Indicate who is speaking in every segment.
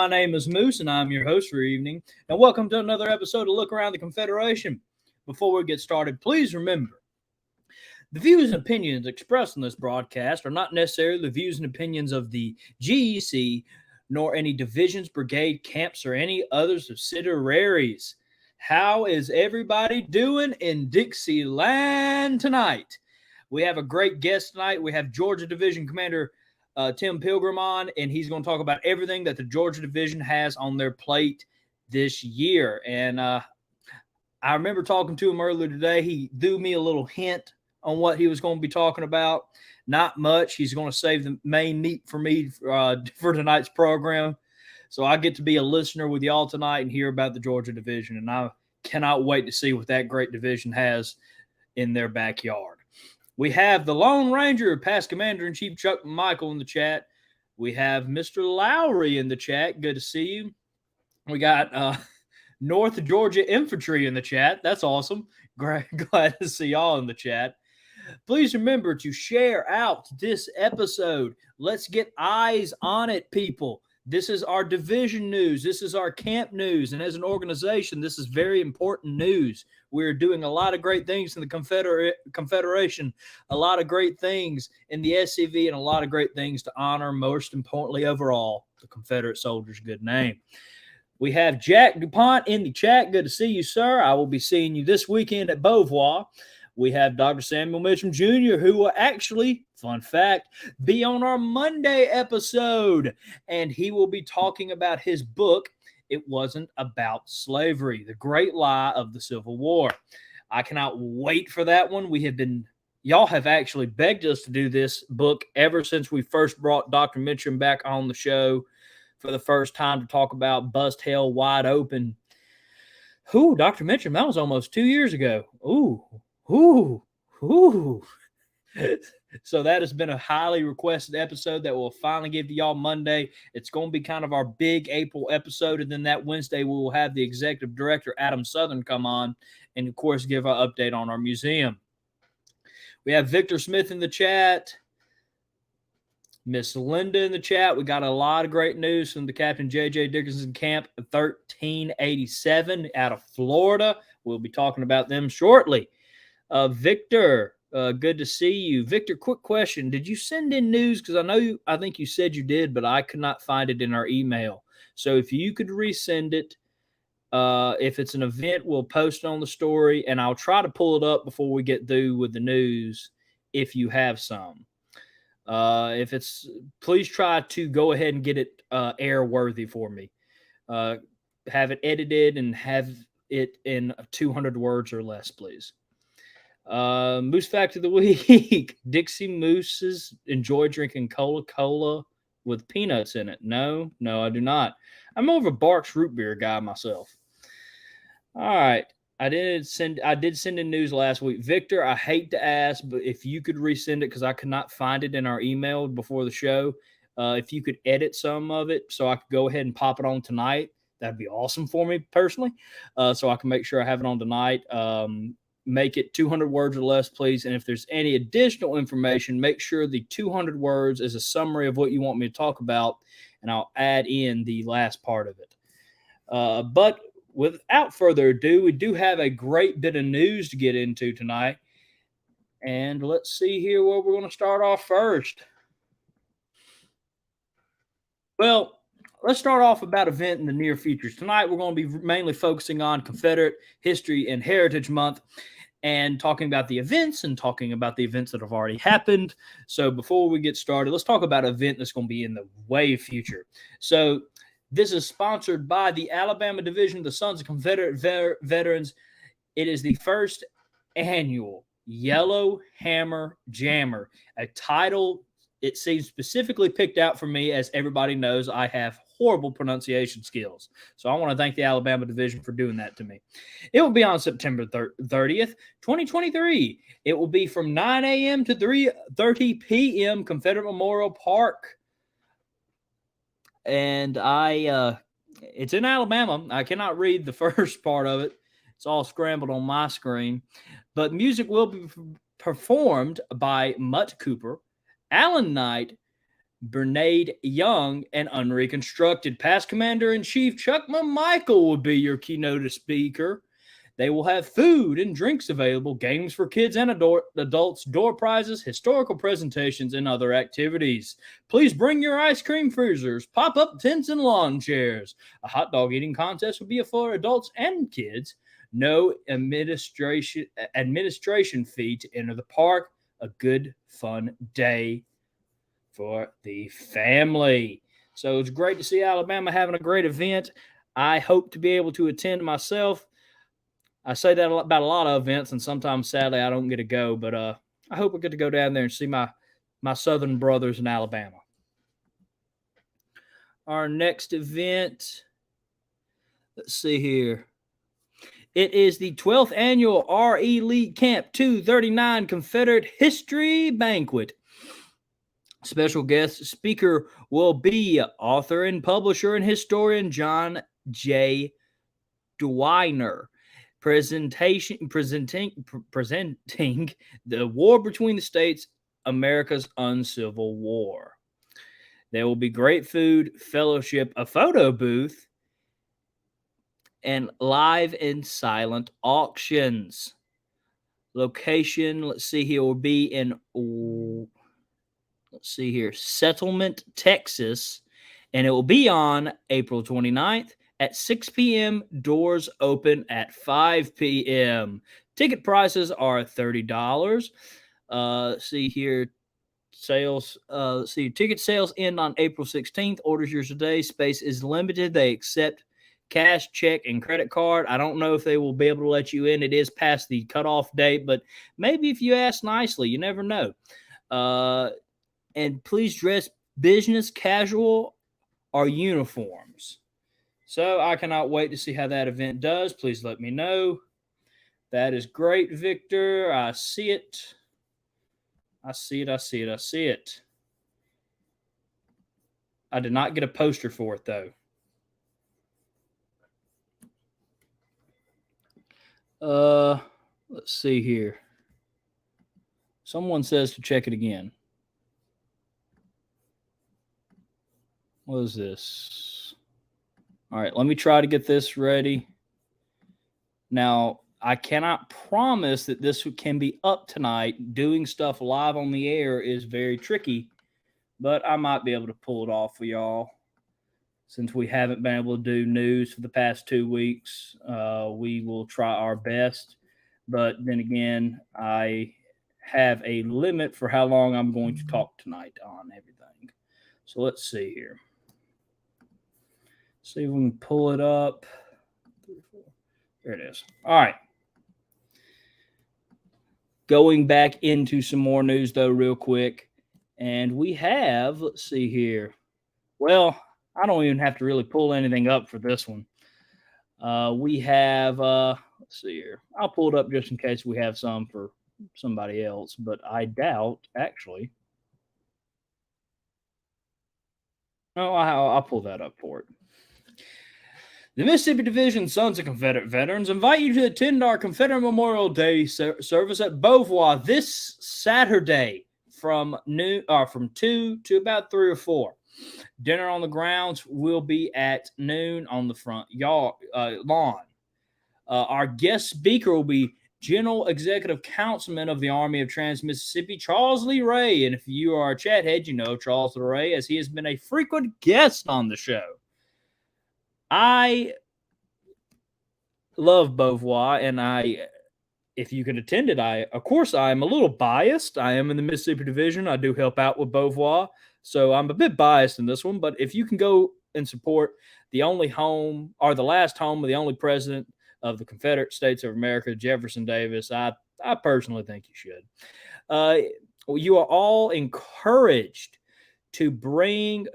Speaker 1: My name is Moose, and I'm your host for the evening. And welcome to another episode of Look Around the Confederation. Before we get started, please remember, the views and opinions expressed in this broadcast are not necessarily the views and opinions of the GEC, nor any divisions, brigade, camps, or any other subsidiaries. How is everybody doing in Dixieland tonight? We have a great guest tonight. We have Georgia Division Commander Tim Pilgrim on, and he's going to talk about everything that the Georgia Division has on their plate this year. And I remember talking to him earlier today. He threw me a little hint on what he was going to be talking about. Not much. He's going to save the main meat for me for tonight's program. So I get to be a listener with y'all tonight and hear about the Georgia Division. And I cannot wait to see what that great division has in their backyard. We have the Lone Ranger, past Commander-in-Chief Chuck Michael in the chat. We have Mr. Lowry in the chat. Good to see you. We got North Georgia Infantry in the chat. That's awesome. Glad to see y'all in the chat. Please remember to share out this episode. Let's get eyes on it, people. This is our division news. This is our camp news. And as an organization, this is very important news. We're doing a lot of great things in the Confederation, a lot of great things in the SCV, and a lot of great things to honor, most importantly overall, the Confederate soldiers' good name. We have Jack DuPont in the chat. Good to see you, sir. I will be seeing you this weekend at Beauvoir. We have Dr. Samuel Mitchum Jr., who will actually, fun fact, be on our Monday episode. And he will be talking about his book, It Wasn't About Slavery, The Great Lie of the Civil War. I cannot wait for that one. Y'all have actually begged us to do this book ever since we first brought Dr. Mitchum back on the show for the first time to talk about Bust Hell Wide Open. Ooh, Dr. Mitchum, that was almost 2 years ago. Ooh. So that has been a highly requested episode that we'll finally give to y'all Monday. It's going to be kind of our big April episode, and then that Wednesday we will have the executive director, Adam Southern, come on and, of course, give our update on our museum. We have Victor Smith in the chat, Miss Linda in the chat. We got a lot of great news from the Captain J.J. Dickinson Camp 1387 out of Florida. We'll be talking about them shortly. Victor, good to see you. Victor, quick question. Did you send in news? Because I think you said you did, but I could not find it in our email. So if you could resend it, if it's an event, we'll post it on the story, and I'll try to pull it up before we get through with the news if you have some. Please try to go ahead and get it airworthy for me. Have it edited and have it in 200 words or less, please. Moose fact of the week. Dixie Mooses enjoy drinking Coca-Cola with peanuts in it. No, I do not. I'm more of a Barks root beer guy myself. All right. I did send in news last week. Victor, I hate to ask, but if you could resend it, because I could not find it in our email before the show. If you could edit some of it so I could go ahead and pop it on tonight, that'd be awesome for me personally. So I can make sure I have it on tonight. Make it 200 words or less, please. And if there's any additional information, make sure the 200 words is a summary of what you want me to talk about, and I'll add in the last part of it. But without further ado, we do have a great bit of news to get into tonight. And let's see here where we're going to start off first. Well, let's start off about event in the near future. Tonight, we're going to be mainly focusing on Confederate History and Heritage Month and talking about the events and talking about the events that have already happened. So before we get started, let's talk about an event that's going to be in the way future. So this is sponsored by the Alabama Division of the Sons of Confederate Veterans. It is the first annual Yellow Hammer Jammer, a title it seems specifically picked out for me, as everybody knows I have horrible pronunciation skills. So I want to thank the Alabama Division for doing that to me. It will be on September 30th, 2023. It will be from 9 a.m. to 3:30 p.m. Confederate Memorial Park. And it's in Alabama. I cannot read the first part of it. It's all scrambled on my screen. But music will be performed by Mutt Cooper, Alan Knight, Bernade Young, and Unreconstructed. Past Commander-in-Chief Chuck McMichael will be your keynote speaker. They will have food and drinks available, games for kids and adults, door prizes, historical presentations, and other activities. Please bring your ice cream freezers, pop-up tents, and lawn chairs. A hot dog eating contest will be for adults and kids. No administration fee to enter the park. A good, fun day for the family. So it's great to see Alabama having a great event. I hope to be able to attend myself. I say that about a lot of events, and sometimes, sadly, I don't get to go. But I hope I get to go down there and see my Southern brothers in Alabama. Our next event, let's see here. It is the 12th annual RE League Camp 239 Confederate History Banquet. Special guest speaker will be author and publisher and historian John J. Dwyer. Presenting the war between the states, America's Uncivil War. There will be great food, fellowship, a photo booth, and live and silent auctions. Location, let's see here, will be in, Settlement, Texas, and it will be on April 29th. At 6 p.m., doors open at 5 p.m. Ticket prices are $30. See here, sales. Ticket sales end on April 16th. Orders yours today. Space is limited. They accept cash, check, and credit card. I don't know if they will be able to let you in. It is past the cutoff date, but maybe if you ask nicely, you never know. And please dress business, casual, or uniforms. So I cannot wait to see how that event does. Please let me know. That is great, Victor. I see it. I see it. I did not get a poster for it, though. Let's see here. Someone says to check it again. What is this? All right, let me try to get this ready. Now, I cannot promise that this can be up tonight. Doing stuff live on the air is very tricky, but I might be able to pull it off for y'all. Since we haven't been able to do news for the past 2 weeks, we will try our best. But then again, I have a limit for how long I'm going to talk tonight on everything. So let's see here. See if we can pull it up. There it is. All right. Going back into some more news, though, real quick. And we have, let's see here. Well, I don't even have to really pull anything up for this one. We have, let's see here. I'll pull it up just in case we have some for somebody else, but I doubt, actually. Oh, I'll pull that up for it. The Mississippi Division Sons of Confederate Veterans invite you to attend our Confederate Memorial Day service at Beauvoir this Saturday from 2 to about 3 or 4. Dinner on the grounds will be at noon on the front lawn. Our guest speaker will be General Executive Councilman of the Army of Trans-Mississippi, Charles Lee Ray. And if you are a chat head, you know Charles Lee Ray, as he has been a frequent guest on the show. I love Beauvoir, and if you can attend it, of course, I am a little biased. I am in the Mississippi Division. I do help out with Beauvoir, so I'm a bit biased in this one. But if you can go and support the only home, or the last home of the only president of the Confederate States of America, Jefferson Davis, I personally think you should. You are all encouraged to bring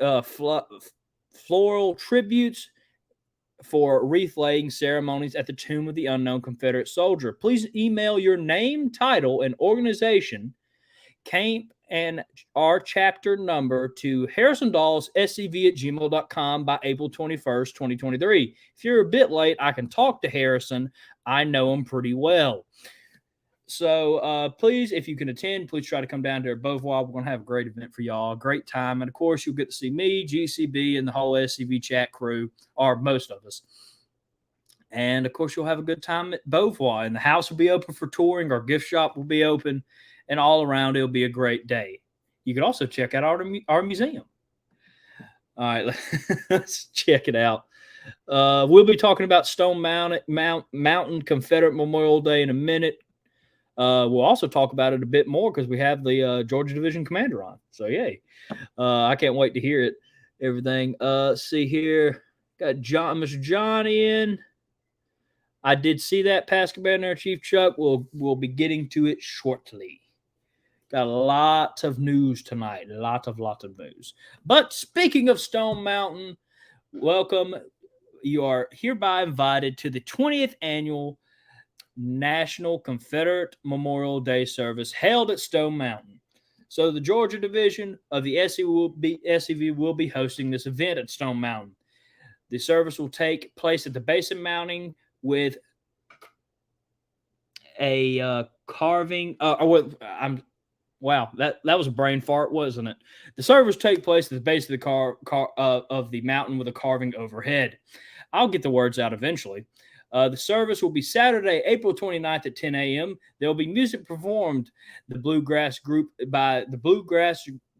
Speaker 1: floral tributes for wreath-laying ceremonies at the Tomb of the Unknown Confederate Soldier. Please email your name, title, and organization, camp, and our chapter number to harrisondawes@scv@gmail.com by April 21st, 2023. If you're a bit late, I can talk to Harrison. I know him pretty well. So please, if you can attend, please try to come down to Beauvoir. We're going to have a great event for y'all, a great time. And of course, you'll get to see me, GCB, and the whole SCV chat crew, or most of us. And of course, you'll have a good time at Beauvoir. And the house will be open for touring. Our gift shop will be open. And all around, it'll be a great day. You can also check out our museum. All right, let's check it out. We'll be talking about Stone Mountain Confederate Memorial Day in a minute. We'll also talk about it a bit more because we have the Georgia Division Commander on. So, yay. I can't wait to hear it. Everything. See here. Got Mr. John in. I did see that, past Commander Chief Chuck. We'll be getting to it shortly. Got lots of news tonight. Lots of news. But speaking of Stone Mountain, welcome. You are hereby invited to the 20th annual National Confederate Memorial Day service held at Stone Mountain. So the Georgia Division of the SCV will be hosting this event at Stone Mountain. The service will take place at the base of mounting with a carving. Wow, that was a brain fart, wasn't it? The service take place at the base of the of the mountain with a carving overhead. I'll get the words out eventually. The service will be Saturday, April 29th at 10 a.m. There will be music performed by the Bluegrass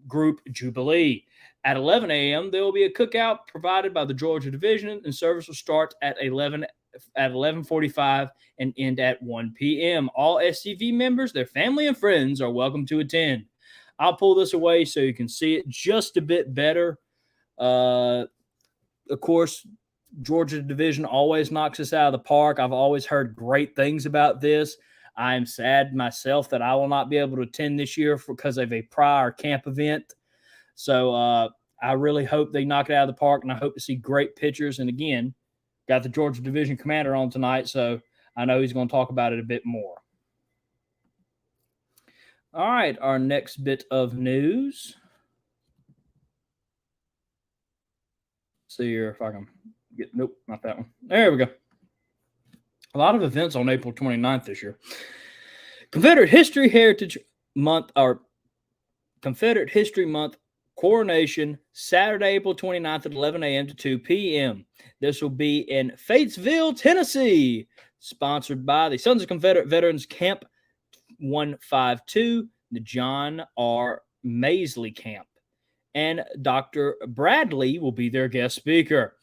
Speaker 1: Group Jubilee. At 11 a.m., there will be a cookout provided by the Georgia Division, and service will start at 11:45 and end at 1 p.m. All SCV members, their family, and friends are welcome to attend. I'll pull this away so you can see it just a bit better. Of course, Georgia Division always knocks us out of the park. I've always heard great things about this. I am sad myself that I will not be able to attend this year because of a prior camp event. So I really hope they knock it out of the park, and I hope to see great pictures. And again, got the Georgia Division Commander on tonight, so I know he's going to talk about it a bit more. All right, our next bit of news. See here if I can get, nope, not that one. There we go. A lot of events on April 29th this year. Confederate History Heritage Month, or Confederate History Month coronation, Saturday, April 29th at 11 a.m. to 2 p.m. This will be in Fatesville, Tennessee, sponsored by the Sons of Confederate Veterans Camp 152, the John R. Maisley Camp. And Dr. Bradley will be their guest speaker.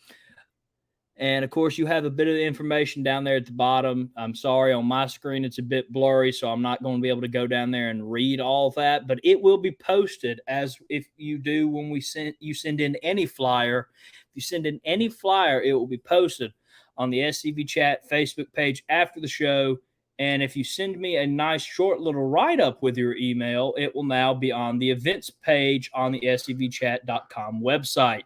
Speaker 1: And, of course, you have a bit of information down there at the bottom. I'm sorry, on my screen it's a bit blurry, so I'm not going to be able to go down there and read all that. But it will be posted as if you do when you send in any flyer. If you send in any flyer, it will be posted on the SCV Chat Facebook page after the show. And if you send me a nice short little write-up with your email, it will now be on the events page on the scvchat.com website.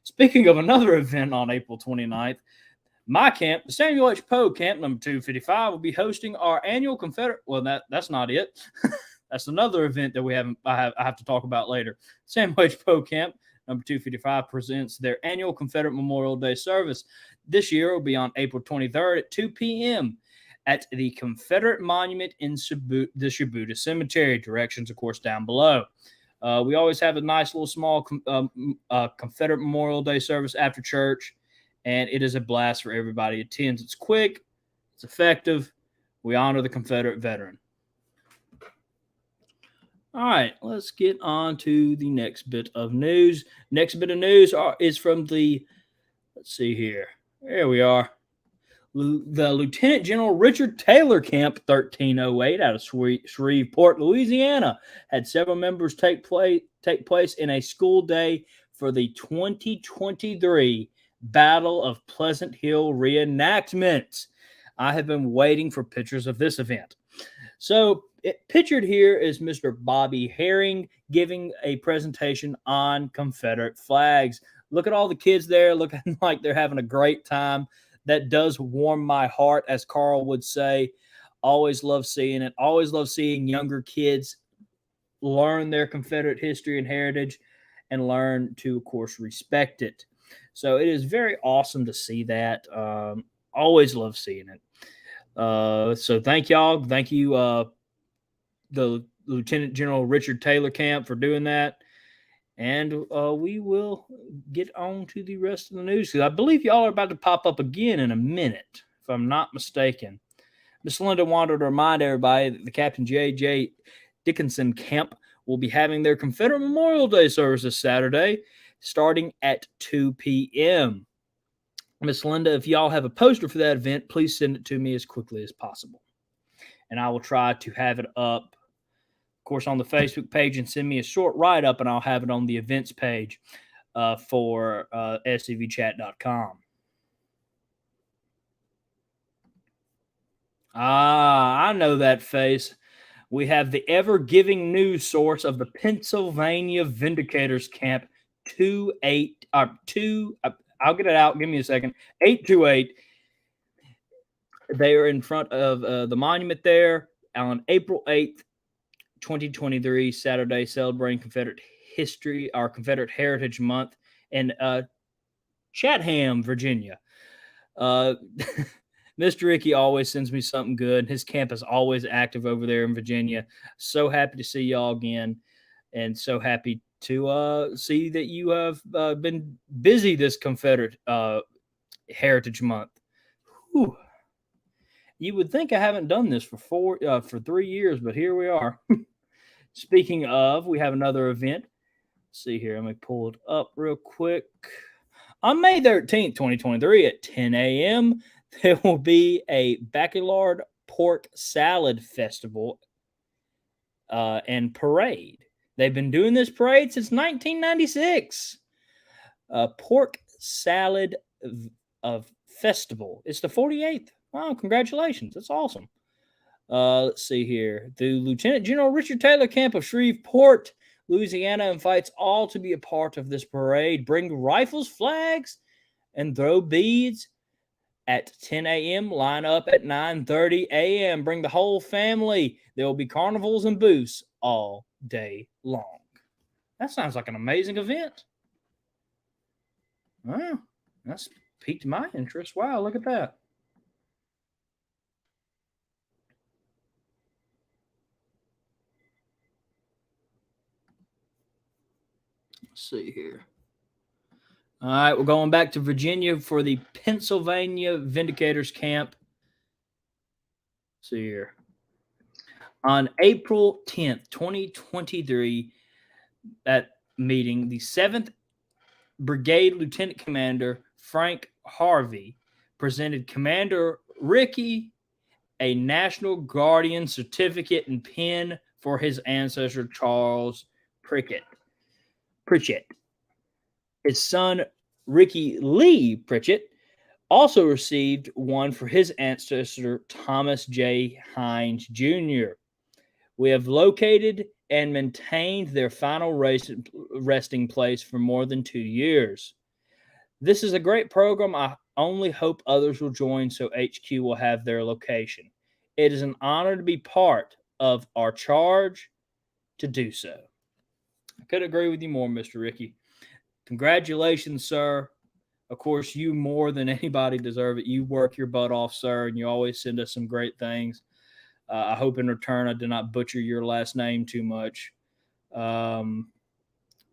Speaker 1: Speaking of another event on April 29th, my camp, the Samuel H. Poe Camp number 255, will be hosting our annual Confederate. Well, that's not it. That's another event that I have to talk about later. Samuel H. Poe Camp number 255 presents their annual Confederate Memorial Day service. This year will be on April 23rd at 2 p.m. at the Confederate Monument in the Shibuya Cemetery. Directions, of course, down below. We always have a nice little small Confederate Memorial Day service after church, and it is a blast for everybody who attends. It's quick, it's effective. We honor the Confederate veteran. All right, let's get on to the next bit of news. Next bit of news is from the, let's see here. There we are. The Lieutenant General Richard Taylor Camp 1308 out of Shreveport, Louisiana, had several members take place in a school day for the 2023 Battle of Pleasant Hill reenactment. I have been waiting for pictures of this event. So pictured here is Mr. Bobby Herring giving a presentation on Confederate flags. Look at all the kids there looking like they're having a great time. That does warm my heart, as Carl would say. Always love seeing it. Always love seeing younger kids learn their Confederate history and heritage and learn to, of course, respect it. So it is very awesome to see that. Always love seeing it. So thank y'all. Thank you, the Lieutenant General Richard Taylor camp for doing that. And we will get on to the rest of the news because I believe y'all are about to pop up again in a minute, if I'm not mistaken. Miss Linda wanted to remind everybody that the Captain J.J. Dickinson camp will be having their Confederate Memorial Day service this Saturday, starting at 2 p.m. Miss Linda, if y'all have a poster for that event, please send it to me as quickly as possible. And I will try to have it up, of course, on the Facebook page, and send me a short write-up, and I'll have it on the events page for scvchat.com. I know that face. We have the ever-giving news source of the Pennsylvania Vindicators Camp 28 I'll get it out. Give me a second. 828. They are in front of the monument there on April 8th, 2023, Saturday, celebrating Confederate history, our Confederate Heritage Month in Chatham, Virginia. Mr. Ricky always sends me something good. His camp is always active over there in Virginia. So happy to see y'all again, and so happy to see that you have been busy this Confederate Heritage Month. Whew. You would think I haven't done this for 3 years, but here we are. Speaking of, we have another event. Let's see here. Let me pull it up real quick. On May 13th, 2023 at 10 a.m., there will be a backyard pork salad festival and parade. They've been doing this parade since 1996. Pork salad festival. It's the 48th. Wow, congratulations. That's awesome. Let's see here. The Lieutenant General Richard Taylor camp of Shreveport, Louisiana, invites all to be a part of this parade. Bring rifles, flags, and throw beads at 10 a.m. Line up at 9:30 a.m. Bring the whole family. There will be carnivals and booths all day long. That sounds like an amazing event. Wow, that's piqued my interest. Wow, look at that. Let's see here. All right, we're going back to Virginia for the Pennsylvania Vindicators Camp. Let's see here. On April 10th, 2023, at meeting, the 7th Brigade Lieutenant Commander Frank Harvey presented Commander Ricky a National Guardian certificate and pin for his ancestor Charles Pritchett. His son, Ricky Lee Pritchett, also received one for his ancestor, Thomas J. Hines Jr. We have located and maintained their final resting place for more than 2 years. This is a great program. I only hope others will join so HQ will have their location. It is an honor to be part of our charge to do so. I could agree with you more, Mr. Ricky. Congratulations, sir. Of course, you more than anybody deserve it. You work your butt off, sir, and you always send us some great things. I hope in return I did not butcher your last name too much.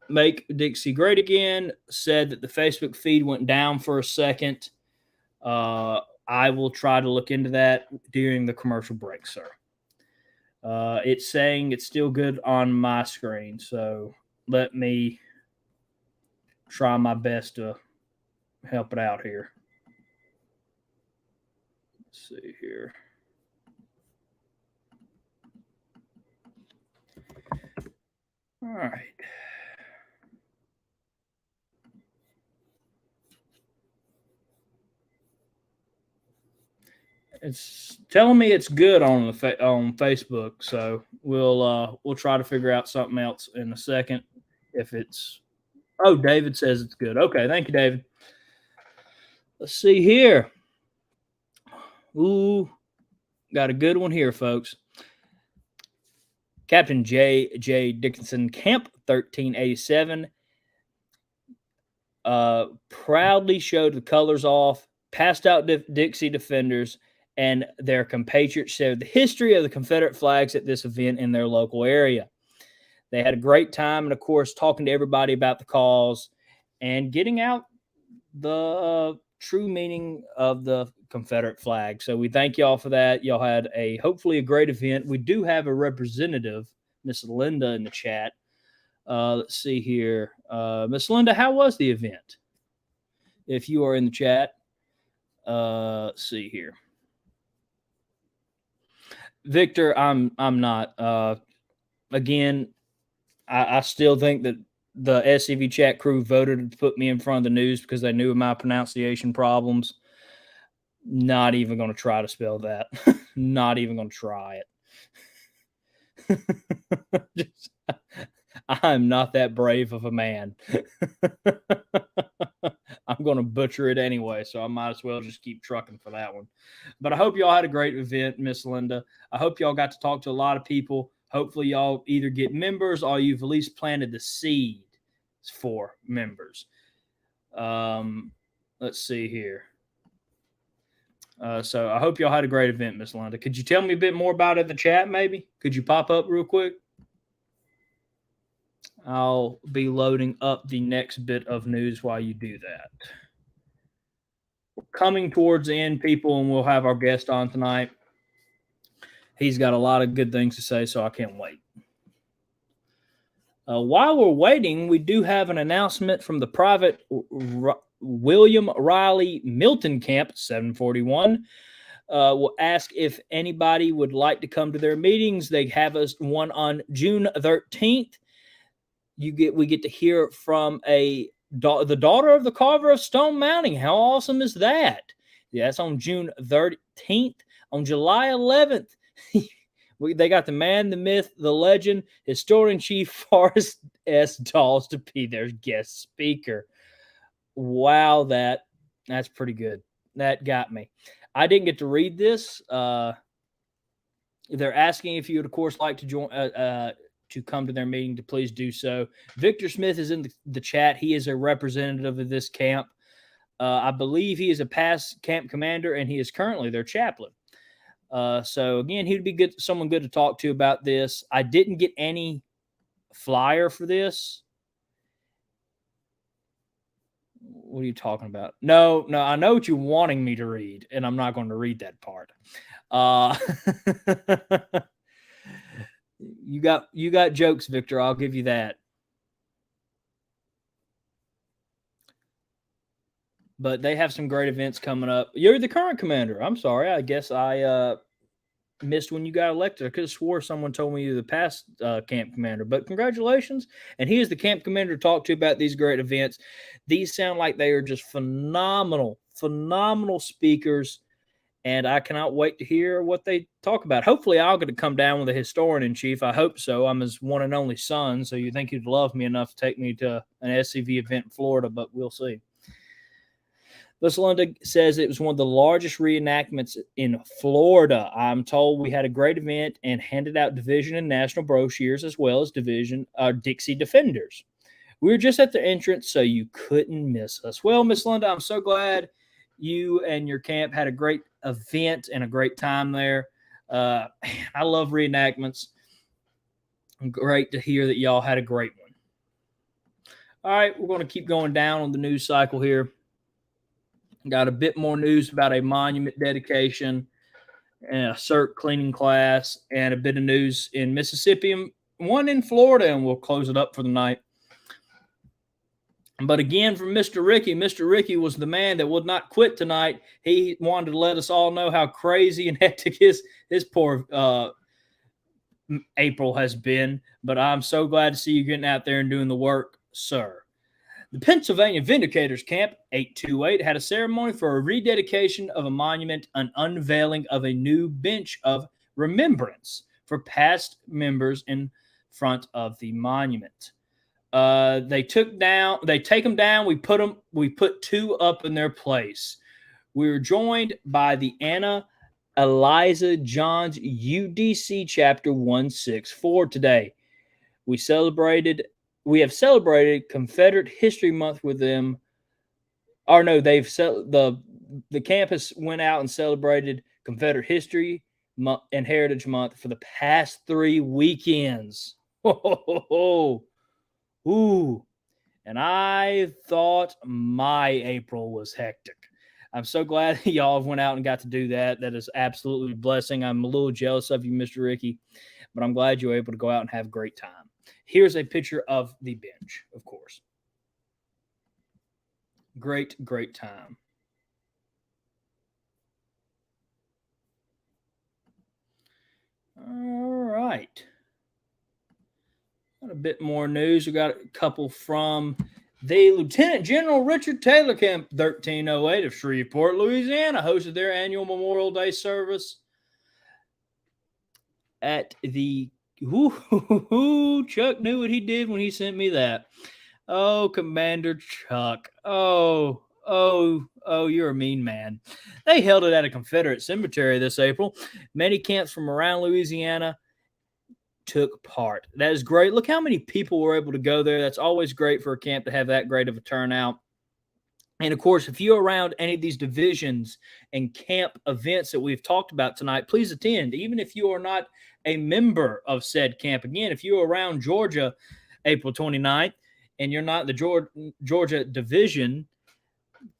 Speaker 1: Make Dixie Great Again said that the Facebook feed went down for a second. I will try to look into that during the commercial break, sir. It's saying it's still good on my screen, so let me try my best to help it out here. Let's see here. All right. It's telling me it's good on on Facebook, so we'll try to figure out something else in a second. If it's David says it's good. Okay, thank you, David. Let's see here. Ooh, got a good one here, folks. Captain J. Dickinson Camp 1387 proudly showed the colors off, passed out Dixie Defenders, and their compatriots shared the history of the Confederate flags at this event in their local area. They had a great time, and of course, talking to everybody about the cause and getting out the true meaning of the Confederate flag. So we thank y'all for that. Y'all had hopefully a great event. We do have a representative, Miss Linda, in the chat. Let's see here. Miss Linda, how was the event? If you are in the chat, let's see here. Victor, I'm not. Again, I still think that the SCV chat crew voted to put me in front of the news because they knew my pronunciation problems. Not even going to try to spell that. Not even going to try it. I'm not that brave of a man. I'm going to butcher it anyway, so I might as well just keep trucking for that one. But I hope y'all had a great event, Miss Linda. I hope y'all got to talk to a lot of people. Hopefully y'all either get members or you've at least planted the seed for members. Let's see here. So I hope y'all had a great event, Miss Linda. Could you tell me a bit more about it in the chat, maybe? Could you pop up real quick? I'll be loading up the next bit of news while you do that. We're coming towards the end, people, and we'll have our guest on tonight. He's got a lot of good things to say, so I can't wait. While we're waiting, we do have an announcement from the Private William Riley Milton Camp, 741. We'll ask if anybody would like to come to their meetings. They have us one on June 13th. We get to hear from the daughter of the carver of Stone Mountain. How awesome is that? Yeah, that's on June 13th. On July 11th, they got the man, the myth, the legend, historian chief Forrest S. Dawes to be their guest speaker. Wow, that's pretty good. That got me. I didn't get to read this. They're asking if you would, of course, like to join to come to their meeting, to please do so. Victor Smith is in the chat. He is a representative of this camp. I believe he is a past camp commander, and he is currently their chaplain. So again, he'd be someone good to talk to about this. I didn't get any flyer for this. What are you talking about? No, I know what you're wanting me to read, and I'm not going to read that part. You got jokes, Victor. I'll give you that. But they have some great events coming up. You're the current commander. I'm sorry. I guess I missed when you got elected. I could have swore someone told me you're the past camp commander. But congratulations. And he is the camp commander to talk to about these great events. These sound like they are just phenomenal speakers. And I cannot wait to hear what they talk about. Hopefully, I'll get to come down with a historian in chief. I hope so. I'm his one and only son, so you think he'd love me enough to take me to an SCV event in Florida, but we'll see. Miss Linda says it was one of the largest reenactments in Florida. I'm told we had a great event and handed out division and national brochures as well as Dixie Defenders. We were just at the entrance, so you couldn't miss us. Well, Miss Linda, I'm so glad you and your camp had a great event and a great time there. I love reenactments. Great to hear that y'all had a great one. All right, we're going to keep going down on the news cycle here. Got a bit more news about a monument dedication and a CERT cleaning class and a bit of news in Mississippi and one in Florida, and we'll close it up for the night. But again, from Mr. Ricky, Mr. Ricky was the man that would not quit tonight. He wanted to let us all know how crazy and hectic his poor April has been. But I'm so glad to see you getting out there and doing the work, sir. The Pennsylvania Vindicators Camp 828 had a ceremony for a rededication of a monument, an unveiling of a new bench of remembrance for past members in front of the monument. They take them down. We put two up in their place. We were joined by the Anna Eliza Johns UDC chapter 164 today. We have celebrated Confederate History Month with them. Or no, the campus went out and celebrated Confederate History Month and Heritage Month for the past 3 weekends. Ooh. And I thought my April was hectic. I'm so glad y'all went out and got to do that. That is absolutely a blessing. I'm a little jealous of you, Mr. Ricky, but I'm glad you were able to go out and have a great time. Here's a picture of the bench, of course. Great, great time. All right. Got a bit more news. We got a couple from the Lieutenant General Richard Taylor Camp 1308 of Shreveport, Louisiana, hosted their annual Memorial Day service at the Chuck knew what he did when he sent me that. Oh, Commander Chuck. Oh, you're a mean man. They held it at a Confederate cemetery this April. Many camps from around Louisiana took part. That is great. Look how many people were able to go there. That's always great for a camp to have that great of a turnout. And of course, if you're around any of these divisions and camp events that we've talked about tonight, please attend, even if you are not a member of said camp. Again, if you're around Georgia, April 29th, and you're not the Georgia division,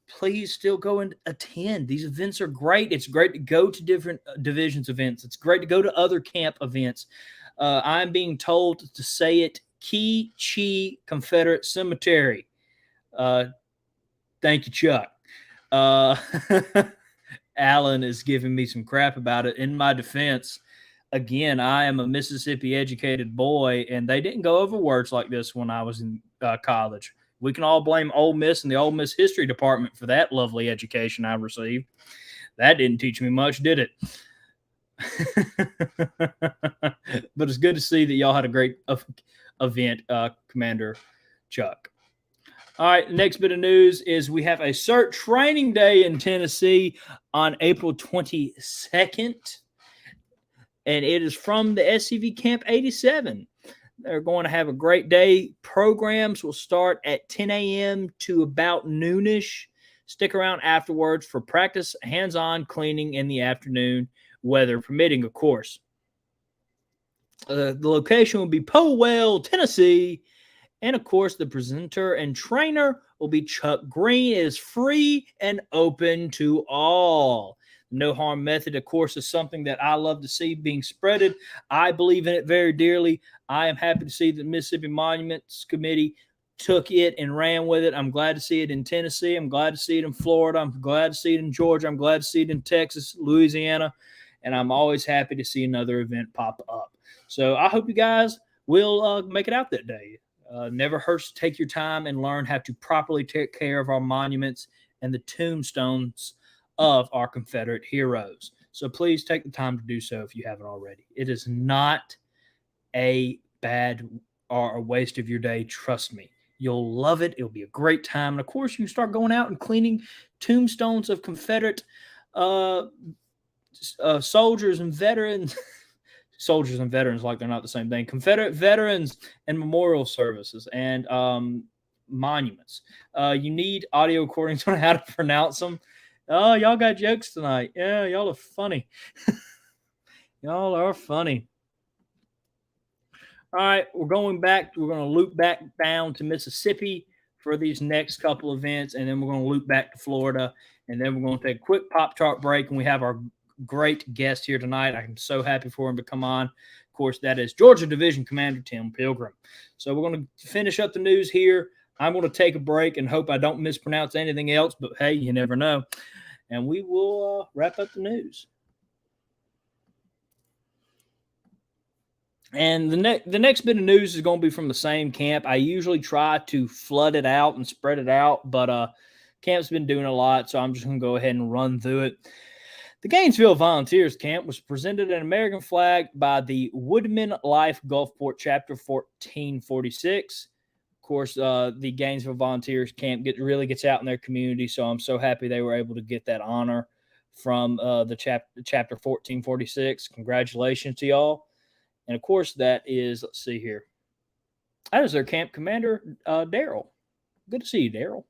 Speaker 1: please still go and attend. These events are great. It's great to go to different divisions events. It's great to go to other camp events. I'm being told to say it, Key Chi Confederate Cemetery. Thank you, Chuck. Alan is giving me some crap about it. In my defense, again, I am a Mississippi educated boy, and they didn't go over words like this when I was in college. We can all blame Ole Miss and the Ole Miss history department for that lovely education I received. That didn't teach me much, did it? But it's good to see that y'all had a great event, Commander Chuck. All right, the next bit of news is we have a CERT training day in Tennessee on April 22nd, and it is from the SCV Camp 87. They're going to have a great day. Programs will start at 10 a.m. to about noonish. Stick around afterwards for practice, hands-on cleaning in the afternoon, weather permitting, of course. The location will be Powell, Tennessee. And, of course, the presenter and trainer will be Chuck Green. It is free and open to all. The no harm method, of course, is something that I love to see being spreaded. I believe in it very dearly. I am happy to see the Mississippi Monuments Committee took it and ran with it. I'm glad to see it in Tennessee. I'm glad to see it in Florida. I'm glad to see it in Georgia. I'm glad to see it in Texas, Louisiana. And I'm always happy to see another event pop up. So I hope you guys will make it out that day. Never hurts to take your time and learn how to properly take care of our monuments and the tombstones of our Confederate heroes. So please take the time to do so if you haven't already. It is not a bad or a waste of your day. Trust me. You'll love it. It'll be a great time. And of course, you can start going out and cleaning tombstones of Confederate soldiers and veterans. Soldiers and veterans, like they're not the same thing. Confederate veterans and memorial services and monuments. You need audio recordings on how to pronounce them. Oh, y'all got jokes tonight. Yeah, y'all are funny. Y'all are funny. All right, we're going back. We're going to loop back down to Mississippi for these next couple events, and then we're going to loop back to Florida, and then we're going to take a quick Pop-Tart break, and we have our great guest here tonight. I'm so happy for him to come on. Of course, that is Georgia Division Commander Tim Pilgrim. So we're going to finish up the news here. I'm going to take a break and hope I don't mispronounce anything else, but hey, you never know. And we will wrap up the news. And the next bit of news is going to be from the same camp. I usually try to flood it out and spread it out, but camp's been doing a lot, so I'm just going to go ahead and run through it. The Gainesville Volunteers Camp was presented an American flag by the Woodman Life Gulfport Chapter 1446. Of course, the Gainesville Volunteers Camp really gets out in their community, so I'm so happy they were able to get that honor from the Chapter 1446. Congratulations to y'all. And, of course, that is, let's see here. That is their camp commander, Daryl. Good to see you, Daryl.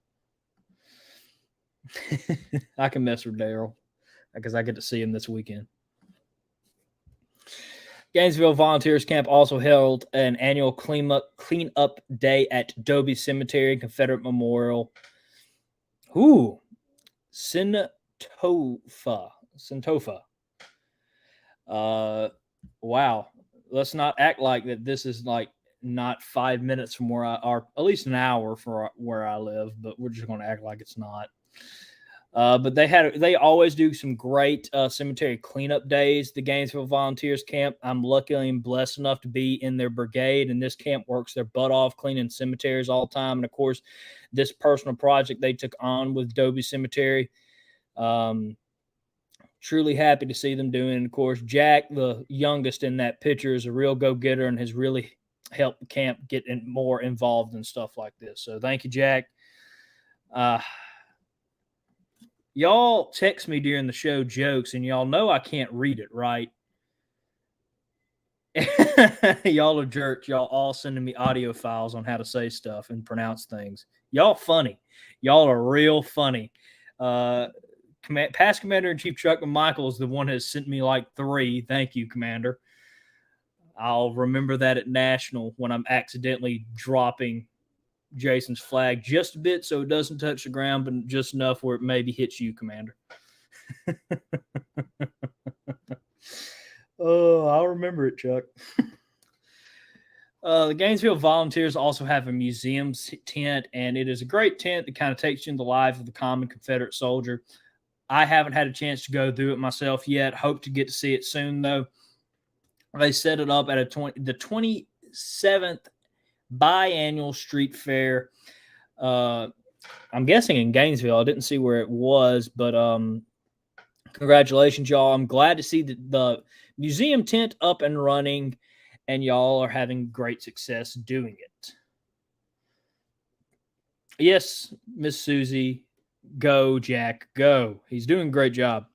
Speaker 1: I can mess with Daryl. because I get to see him this weekend. Gainesville Volunteers Camp also held an annual cleanup day at Dobie Cemetery and Confederate Memorial. Ooh, Sentofa. Wow. Let's not act like that. This is like not 5 minutes from where or at least an hour from where I live, but we're just going to act like it's not. But they always do some great cemetery cleanup days. The Gainesville Volunteers Camp. I'm luckily and blessed enough to be in their brigade, and this camp works their butt off cleaning cemeteries all the time. And of course, this personal project they took on with Dobie Cemetery. Truly happy to see them doing it. And of course, Jack, the youngest in that picture, is a real go-getter and has really helped the camp get more involved in stuff like this. So thank you, Jack. Y'all text me during the show jokes, and y'all know I can't read it, right? Y'all are jerks. Y'all all sending me audio files on how to say stuff and pronounce things. Y'all funny. Y'all are real funny. Past Commander-in-Chief Chuck McMichael is the one who has sent me like 3. Thank you, Commander. I'll remember that at National when I'm accidentally dropping Jason's flag just a bit so it doesn't touch the ground, but just enough where it maybe hits you, Commander. Oh, I'll remember it, Chuck. The Gainesville Volunteers also have a museum tent, and it is a great tent that kind of takes you into the life of the common Confederate soldier. I haven't had a chance to go through it myself yet. Hope to get to see it soon, though. They set it up at the 27th biannual street fair. I'm guessing in Gainesville. I didn't see where it was, but congratulations, y'all. I'm glad to see the museum tent up and running, and y'all are having great success doing it. Yes, Miss Susie, go, Jack, go. He's doing a great job.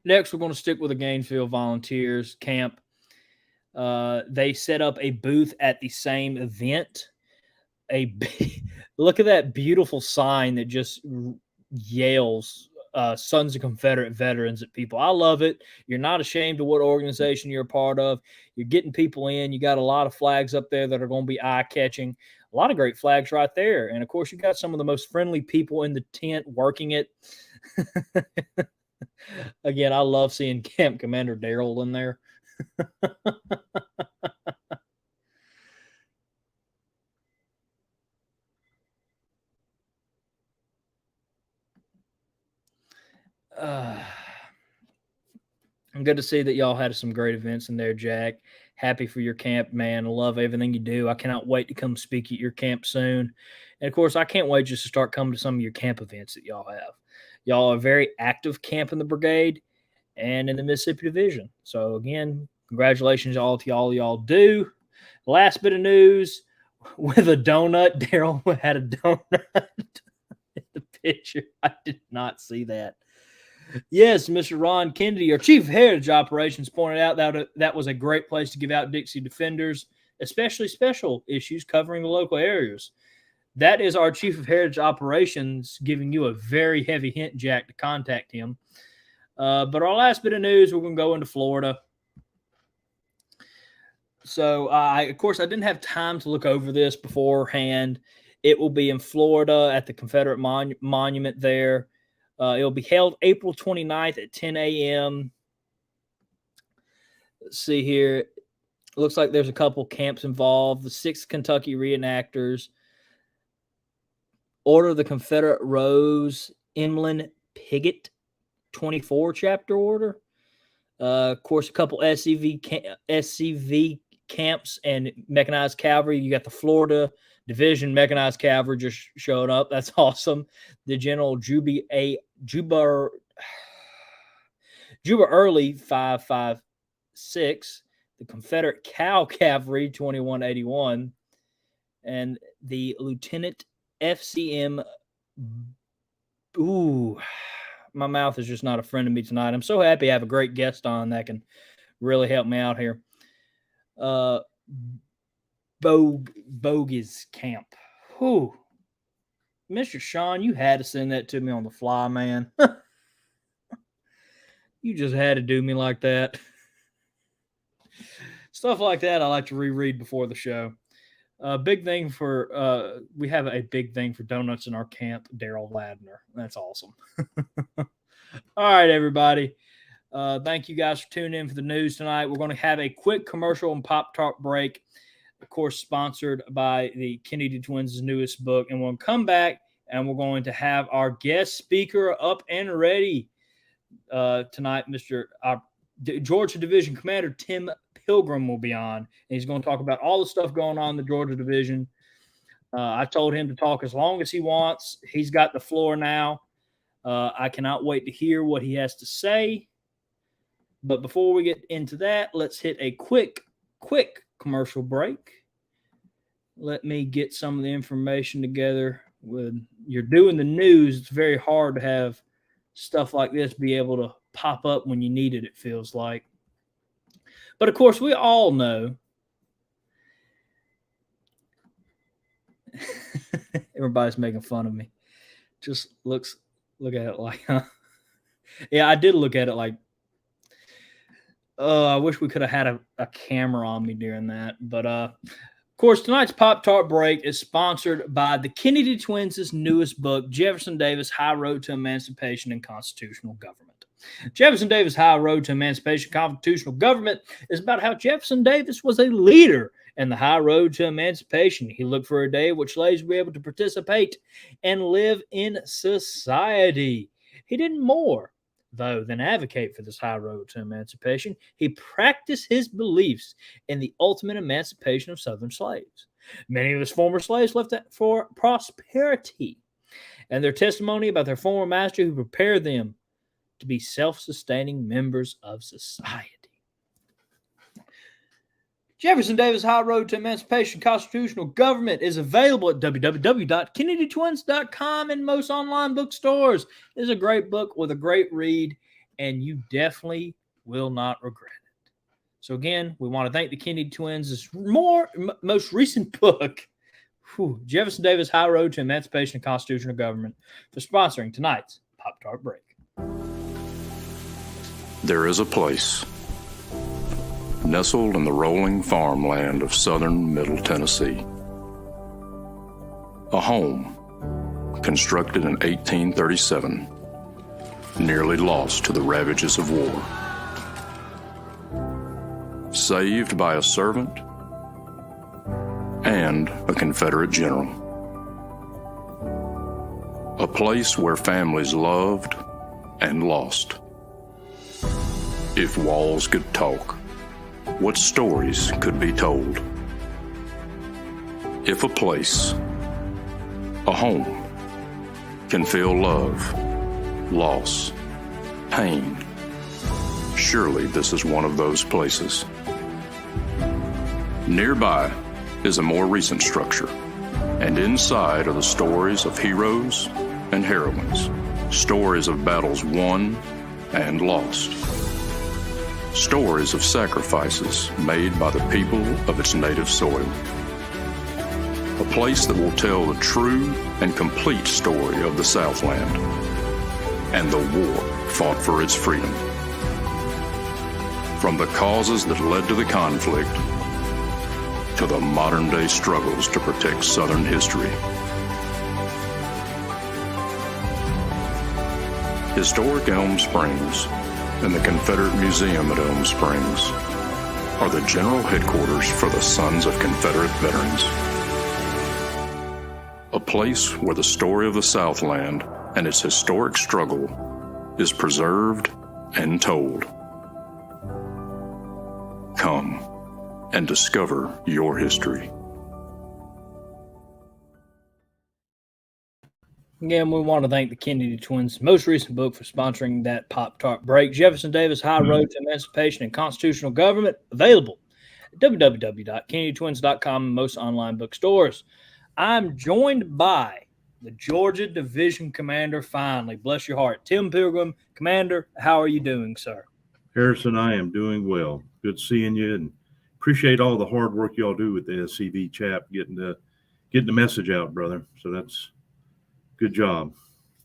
Speaker 1: Next, we're going to stick with the Gainesville Volunteers Camp. They set up a booth at the same event. Look at that beautiful sign that just yells Sons of Confederate Veterans at people. I love it. You're not ashamed of what organization you're a part of. You're getting people in. You got a lot of flags up there that are going to be eye-catching. A lot of great flags right there. And, of course, you got some of the most friendly people in the tent working it. Again, I love seeing Camp Commander Darrell in there. I'm good to see that y'all had some great events in there, Jack. Happy for your camp, man. I love everything you do. I cannot wait to come speak at your camp soon. And, of course, I can't wait just to start coming to some of your camp events that y'all have. Y'all are very active camp in the brigade and in the Mississippi Division. So, again, congratulations to all y'all do. Last bit of news, with a donut. Darrell had a donut in the picture. I did not see that. Yes, Mr. Ron Kennedy, our Chief of Heritage Operations, pointed out that that was a great place to give out Dixie Defenders, especially special issues covering the local areas. That is our Chief of Heritage Operations giving you a very heavy hint, Jack, to contact him. But our last bit of news, we're going to go into Florida. So, of course, I didn't have time to look over this beforehand. It will be in Florida at the Confederate Monument there. It'll be held April 29th at 10 a.m. Let's see here. It looks like there's a couple camps involved. The 6th Kentucky Reenactors, Order of the Confederate Rose, Emlyn Piggott, 24 chapter order. Of course, a couple SCV camps and mechanized cavalry. You got the Florida Division mechanized cavalry just showed up. That's awesome. The General Juba Early 556, the Confederate Cow Cavalry 2181, and the Lieutenant FCM. Ooh, my mouth is just not a friend of me tonight. I'm so happy I have a great guest on that can really help me out here. Bogus Camp. Whew. Mr. Sean, you had to send that to me on the fly, man. You just had to do me like that. Stuff like that I like to reread before the show. Big thing for we have a big thing for donuts in our camp, Daryl Ladner. That's awesome. All right, everybody. Thank you guys for tuning in for the news tonight. We're going to have a quick commercial and pop talk break, of course, sponsored by the Kennedy Twins' newest book. And we'll come back and we're going to have our guest speaker up and ready tonight. Mr. Georgia Division Commander Tim Pilgrim will be on, and he's going to talk about all the stuff going on in the Georgia Division. I told him to talk as long as he wants. He's got the floor now. I cannot wait to hear what he has to say. But before we get into that, let's hit a quick commercial break. Let me get some of the information together. When you're doing the news, it's very hard to have stuff like this be able to pop up when you need it, it feels like. But, of course, we all know everybody's making fun of me. Just look at it like, huh? Yeah, I did look at it like, I wish we could have had a camera on me during that. But, of course, tonight's Pop Tart Break is sponsored by the Kennedy Twins' newest book, Jefferson Davis, High Road to Emancipation and Constitutional Government. Jefferson Davis' High Road to Emancipation and Constitutional Government is about how Jefferson Davis was a leader in the high road to emancipation. He looked for a day which slaves would be able to participate and live in society. He did more, though, than advocate for this high road to emancipation. He practiced his beliefs in the ultimate emancipation of Southern slaves. Many of his former slaves left for prosperity, and their testimony about their former master who prepared them to be self-sustaining members of society. Jefferson Davis High Road to Emancipation Constitutional Government is available at www.kennedytwins.com and most online bookstores. It is a great book with a great read, and you definitely will not regret it. So again, we want to thank the Kennedy Twins' most recent book, Jefferson Davis High Road to Emancipation and Constitutional Government, for sponsoring tonight's Pop Tart Break.
Speaker 2: There is a place nestled in the rolling farmland of southern Middle Tennessee. A home constructed in 1837, nearly lost to the ravages of war. Saved by a servant and a Confederate general. A place where families loved and lost. If walls could talk, what stories could be told? If a place, a home, can feel love, loss, pain, surely this is one of those places. Nearby is a more recent structure, and inside are the stories of heroes and heroines, stories of battles won and lost. Stories of sacrifices made by the people of its native soil. A place that will tell the true and complete story of the Southland and the war fought for its freedom. From the causes that led to the conflict to the modern-day struggles to protect Southern history. Historic Elm Springs and the Confederate Museum at Elm Springs are the general headquarters for the Sons of Confederate Veterans. A place where the story of the Southland and its historic struggle is preserved and told. Come and discover your history.
Speaker 1: Again, we want to thank the Kennedy Twins' most recent book for sponsoring that Pop Tart Break. Jefferson Davis High Road to Emancipation and Constitutional Government, available at www.kennedytwins.com and most online bookstores. I'm joined by the Georgia Division Commander, finally. Bless your heart. Tim Pilgrim. Commander, how are you doing, sir?
Speaker 3: Harrison, I am doing well. Good seeing you, and appreciate all the hard work y'all do with the SCV chap, getting the message out, brother. So that's good job.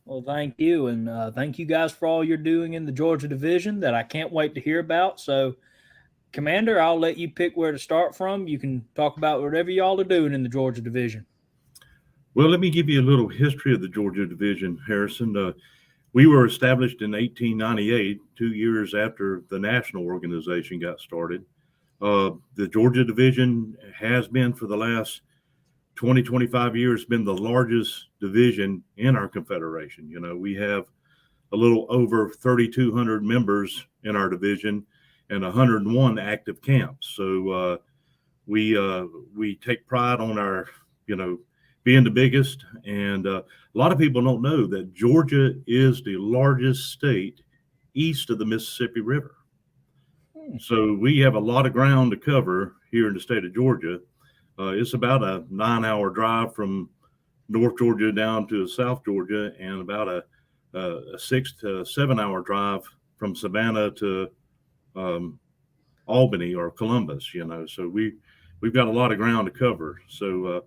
Speaker 1: Well, thank you. And thank you guys for all you're doing in the Georgia Division that I can't wait to hear about. So, Commander, I'll let you pick where to start from. You can talk about whatever y'all are doing in the Georgia Division.
Speaker 3: Well, let me give you a little history of the Georgia Division, Harrison. We were established in 1898, 2 years after the national organization got started. The Georgia Division has been for the last 20, 25 years, been the largest division in our Confederation. You know, we have a little over 3,200 members in our division and 101 active camps. So we take pride on our, being the biggest. And a lot of people don't know that Georgia is the largest state east of the Mississippi River. So we have a lot of ground to cover here in the state of Georgia. It's about a 9-hour drive from North Georgia down to South Georgia, and about a 6 to 7 hour drive from Savannah to Albany or Columbus. So we've got a lot of ground to cover. So,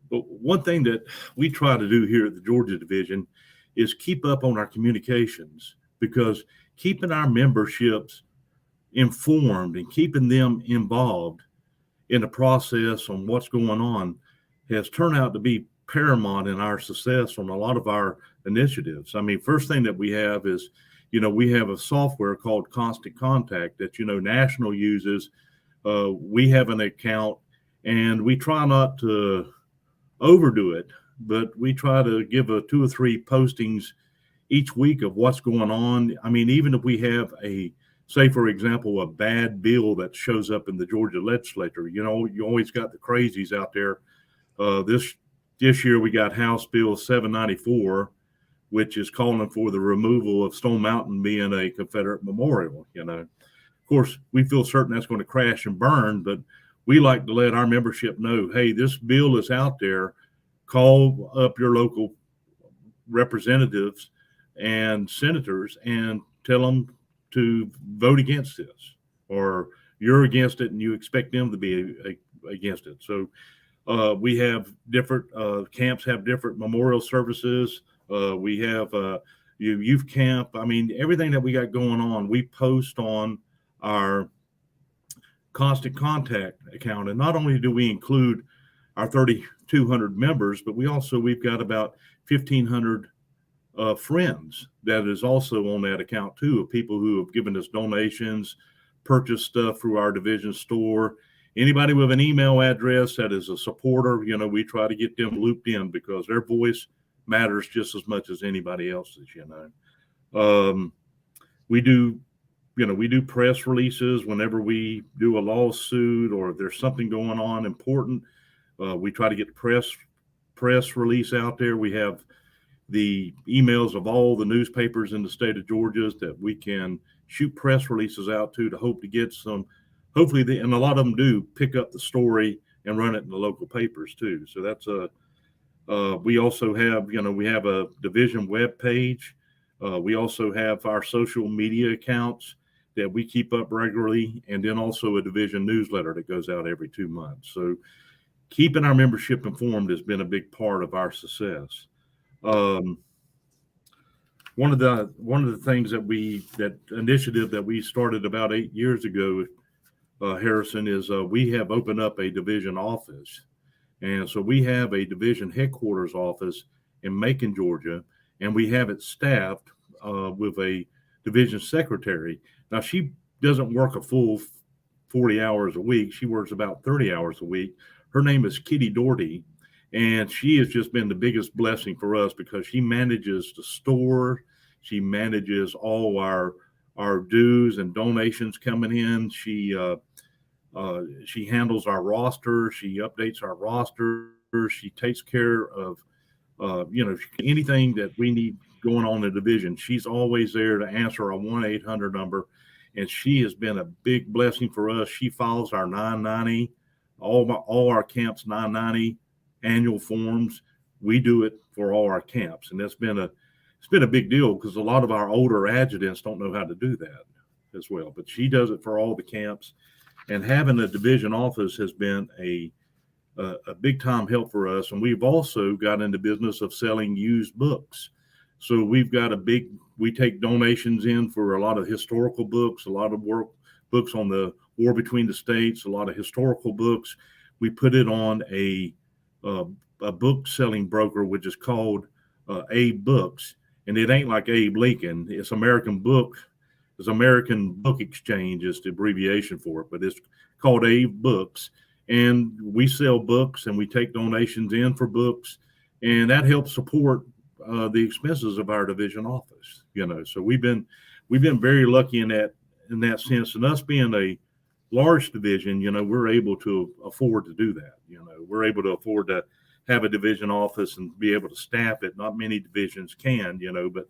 Speaker 3: but one thing that we try to do here at the Georgia Division is keep up on our communications, because keeping our memberships informed and keeping them involved in the process on what's going on has turned out to be paramount in our success on a lot of our initiatives. I mean, first thing that we have is, we have a software called Constant Contact that, National uses. We have an account, and we try not to overdo it, but we try to give 2 or 3 postings each week of what's going on. I mean, even if we have say, for example, a bad bill that shows up in the Georgia legislature, you always got the crazies out there. This year we got House Bill 794, which is calling for the removal of Stone Mountain being a Confederate memorial. Of course, we feel certain that's going to crash and burn, but we like to let our membership know, hey, this bill is out there. Call up your local representatives and senators and tell them to vote against this, or you're against it and you expect them to be against it. So we have different camps have different memorial services. We have youth camp. I mean, everything that we got going on, we post on our Constant Contact account. And not only do we include our 3,200 members, but we've got about 1,500 friends that is also on that account too, of people who have given us donations, purchased stuff through our division store. Anybody with an email address that is a supporter, we try to get them looped in, because their voice matters just as much as anybody else's. We do press releases whenever we do a lawsuit, or if there's something going on important. We try to get press release out there. We have the emails of all the newspapers in the state of Georgia that we can shoot press releases out to hope to get some, hopefully, and a lot of them do pick up the story and run it in the local papers too. So that's we also have, we have a division web page. We also have our social media accounts that we keep up regularly, and then also a division newsletter that goes out every 2 months. So keeping our membership informed has been a big part of our success. One of the things that initiative that we started about 8 years ago, Harrison, is we have opened up a division office. And so we have a division headquarters office in Macon, Georgia, and we have it staffed with a division secretary. Now, she doesn't work a full 40 hours a week. She works about 30 hours a week. Her name is Kitty Doherty, and she has just been the biggest blessing for us, because she manages the store. She manages all our dues and donations coming in. She handles our roster. She updates our roster. She takes care of, anything that we need going on in the division. She's always there to answer our 1-800 number. And she has been a big blessing for us. She files our 990, all our camps 990 annual forms. We do it for all our camps. And it's been a big deal, because a lot of our older adjutants don't know how to do that as well. But she does it for all the camps. And having a division office has been a big time help for us. And we've also got into business of selling used books. So we take donations in for a lot of historical books, a lot of books on the war between the states, a lot of historical books. We put it on a book selling broker, which is called Abe Books. And it ain't like Abe Lincoln. It's American Book Exchange is the abbreviation for it, but it's called Abe Books. And we sell books and we take donations in for books, and that helps support the expenses of our division office. So we've been very lucky in that sense. And us being a large division, we're able to afford to do that. We're able to afford to have a division office and be able to staff it. Not many divisions can, but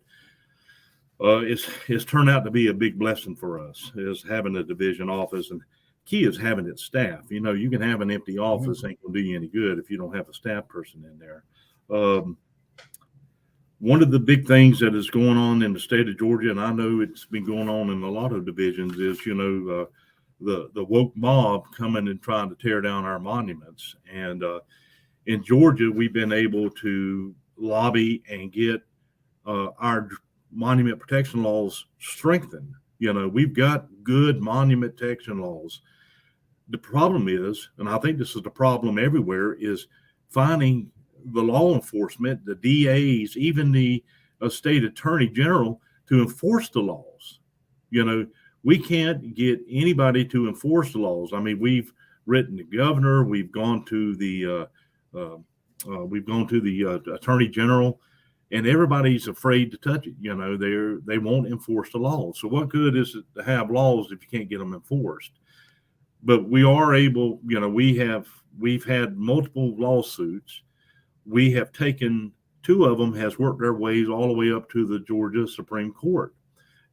Speaker 3: it's turned out to be a big blessing for us, is having a division office. And key is having it staffed. You can have an empty office, ain't gonna do you any good if you don't have a staff person in there. One of the big things that is going on in the state of Georgia, and I know it's been going on in a lot of divisions, is the woke mob coming and trying to tear down our monuments. And in Georgia, we've been able to lobby and get our monument protection laws strengthened. We've got good monument protection laws. The problem is, and I think this is the problem everywhere, is finding the law enforcement, the DAs, even the state attorney general to enforce the laws. We can't get anybody to enforce the laws. I mean, we've written the governor, we've gone to the attorney general, and everybody's afraid to touch it. They won't enforce the laws. So what good is it to have laws if you can't get them enforced? But we are able, we've had multiple lawsuits. We have taken 2 of them, has worked their ways all the way up to the Georgia Supreme Court.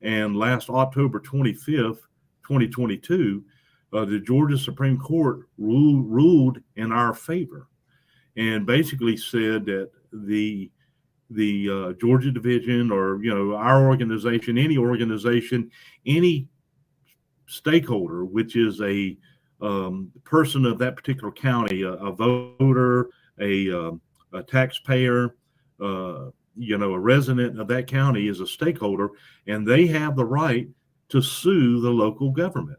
Speaker 3: And last October 25th, 2022, the Georgia Supreme Court ruled in our favor, and basically said that the Georgia division, or our organization, any stakeholder, which is a person of that particular county, a voter, a taxpayer, a resident of that county, is a stakeholder, and they have the right to sue the local government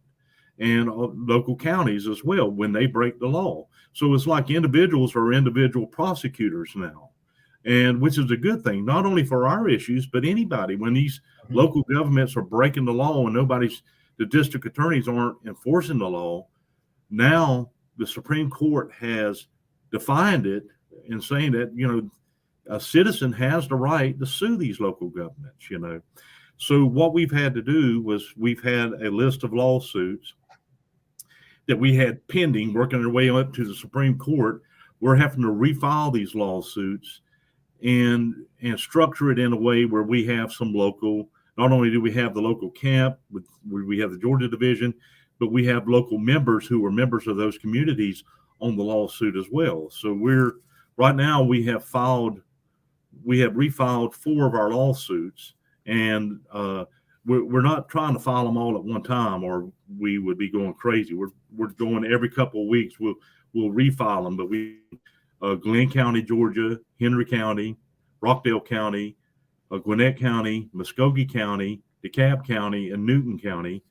Speaker 3: and local counties as well when they break the law. So it's like individuals are individual prosecutors now, and which is a good thing, not only for our issues, but anybody. When these local governments are breaking the law and the district attorneys aren't enforcing the law, now the Supreme Court has defined it in saying that, a citizen has the right to sue these local governments, So what we've had to do was we've had a list of lawsuits that we had pending, working our way up to the Supreme Court. We're having to refile these lawsuits and structure it in a way where we have some local, not only do we have the local camp, we have the Georgia division, but we have local members who are members of those communities on the lawsuit as well. So right now we have refiled 4 of our lawsuits, and we're not trying to file them all at one time, or we would be going crazy. We're going every couple of weeks. We'll refile them, but Glenn County, Georgia, Henry County, Rockdale County, Gwinnett County, Muskogee County, DeKalb County, and Newton County.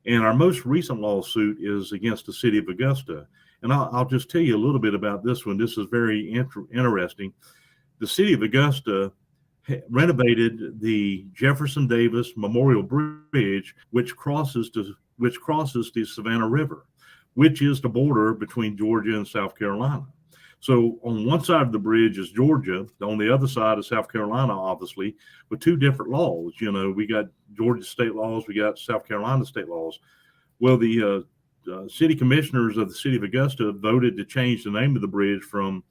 Speaker 3: And our most recent lawsuit is against the city of Augusta. And I'll just tell you a little bit about this one. This is very interesting. The city of Augusta renovated the Jefferson Davis Memorial Bridge, which crosses the Savannah River, which is the border between Georgia and South Carolina. So on one side of the bridge is Georgia, on the other side is South Carolina, obviously, with 2 different laws. We got Georgia state laws, we got South Carolina state laws. Well, the city commissioners of the city of Augusta voted to change the name of the bridge from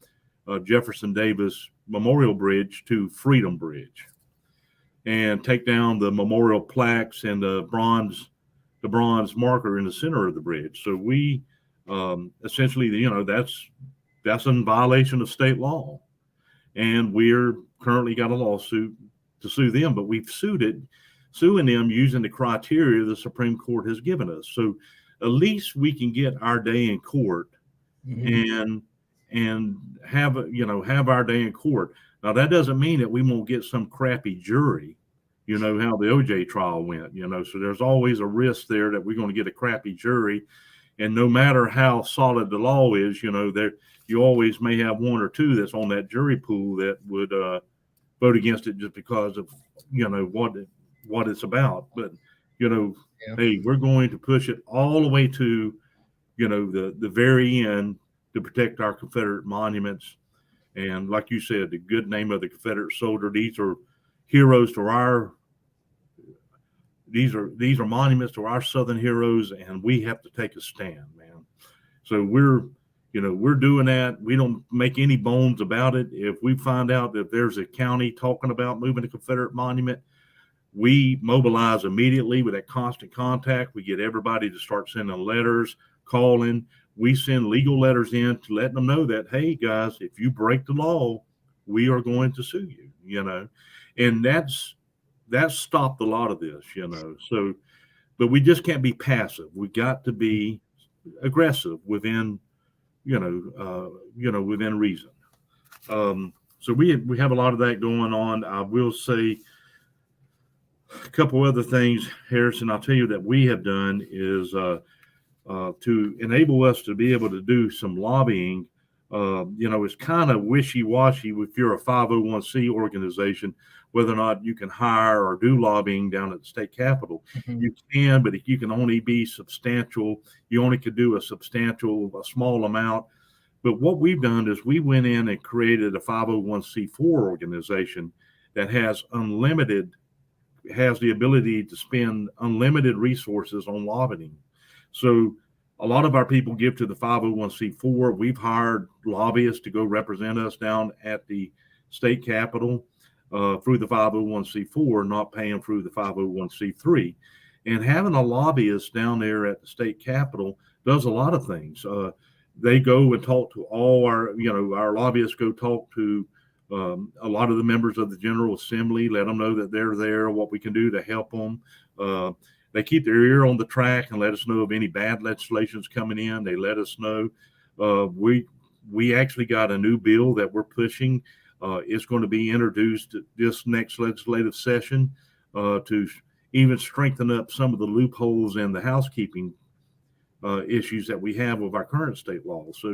Speaker 3: Jefferson Davis Memorial Bridge to Freedom Bridge, and take down the memorial plaques and the bronze marker in the center of the bridge. So we essentially, that's in violation of state law, and we're currently got a lawsuit to sue them. But we've suing them using the criteria the Supreme Court has given us. So at least we can get our day in court and have our day in court. Now, that doesn't mean that we won't get some crappy jury, you know, how the OJ trial went, you know, so there's always a risk there that we're going to get a crappy jury. And no matter how solid the law is, you know, there you always may have one or two that's on that jury pool that would vote against it just because of, you know, what it's about. But, you know, hey, we're going to push it all the way to, you know, the very end to protect our Confederate monuments. And like you said, the good name of the Confederate soldier, these are heroes to our, these are monuments to our Southern heroes, and we have to take a stand, man. So we're doing that. We don't make any bones about it. If we find out that there's a county talking about moving a Confederate monument, we mobilize immediately with that constant contact. We get everybody to start sending letters, calling. We send legal letters in to let them know that, hey, guys, if you break the law, we are going to sue you, you know. And that's stopped a lot of this, you know. So, but we just can't be passive. We got to be aggressive within, within reason. So we have a lot of that going on. I will say a couple other things, Harrison. I'll tell you that we have done is to enable us to be able to do some lobbying. It's kind of wishy-washy if you're a 501c organization, whether or not you can hire or do lobbying down at the state capitol. Mm-hmm. You can, but if you can only be substantial, you only could do a small amount. But what we've done is we went in and created a 501c4 organization that has the ability to spend unlimited resources on lobbying. So a lot of our people give to the 501c4. We've hired lobbyists to go represent us down at the state capitol through the 501c4, not paying through the 501c3. And having a lobbyist down there at the state capitol does a lot of things. They go and talk to all our lobbyists go talk to a lot of the members of the General Assembly, let them know that they're there, what we can do to help them. They keep their ear on the track and let us know of any bad legislations coming in. They let us know. We actually got a new bill that we're pushing. It's going to be introduced this next legislative session to even strengthen up some of the loopholes in the housekeeping issues that we have with our current state laws. So,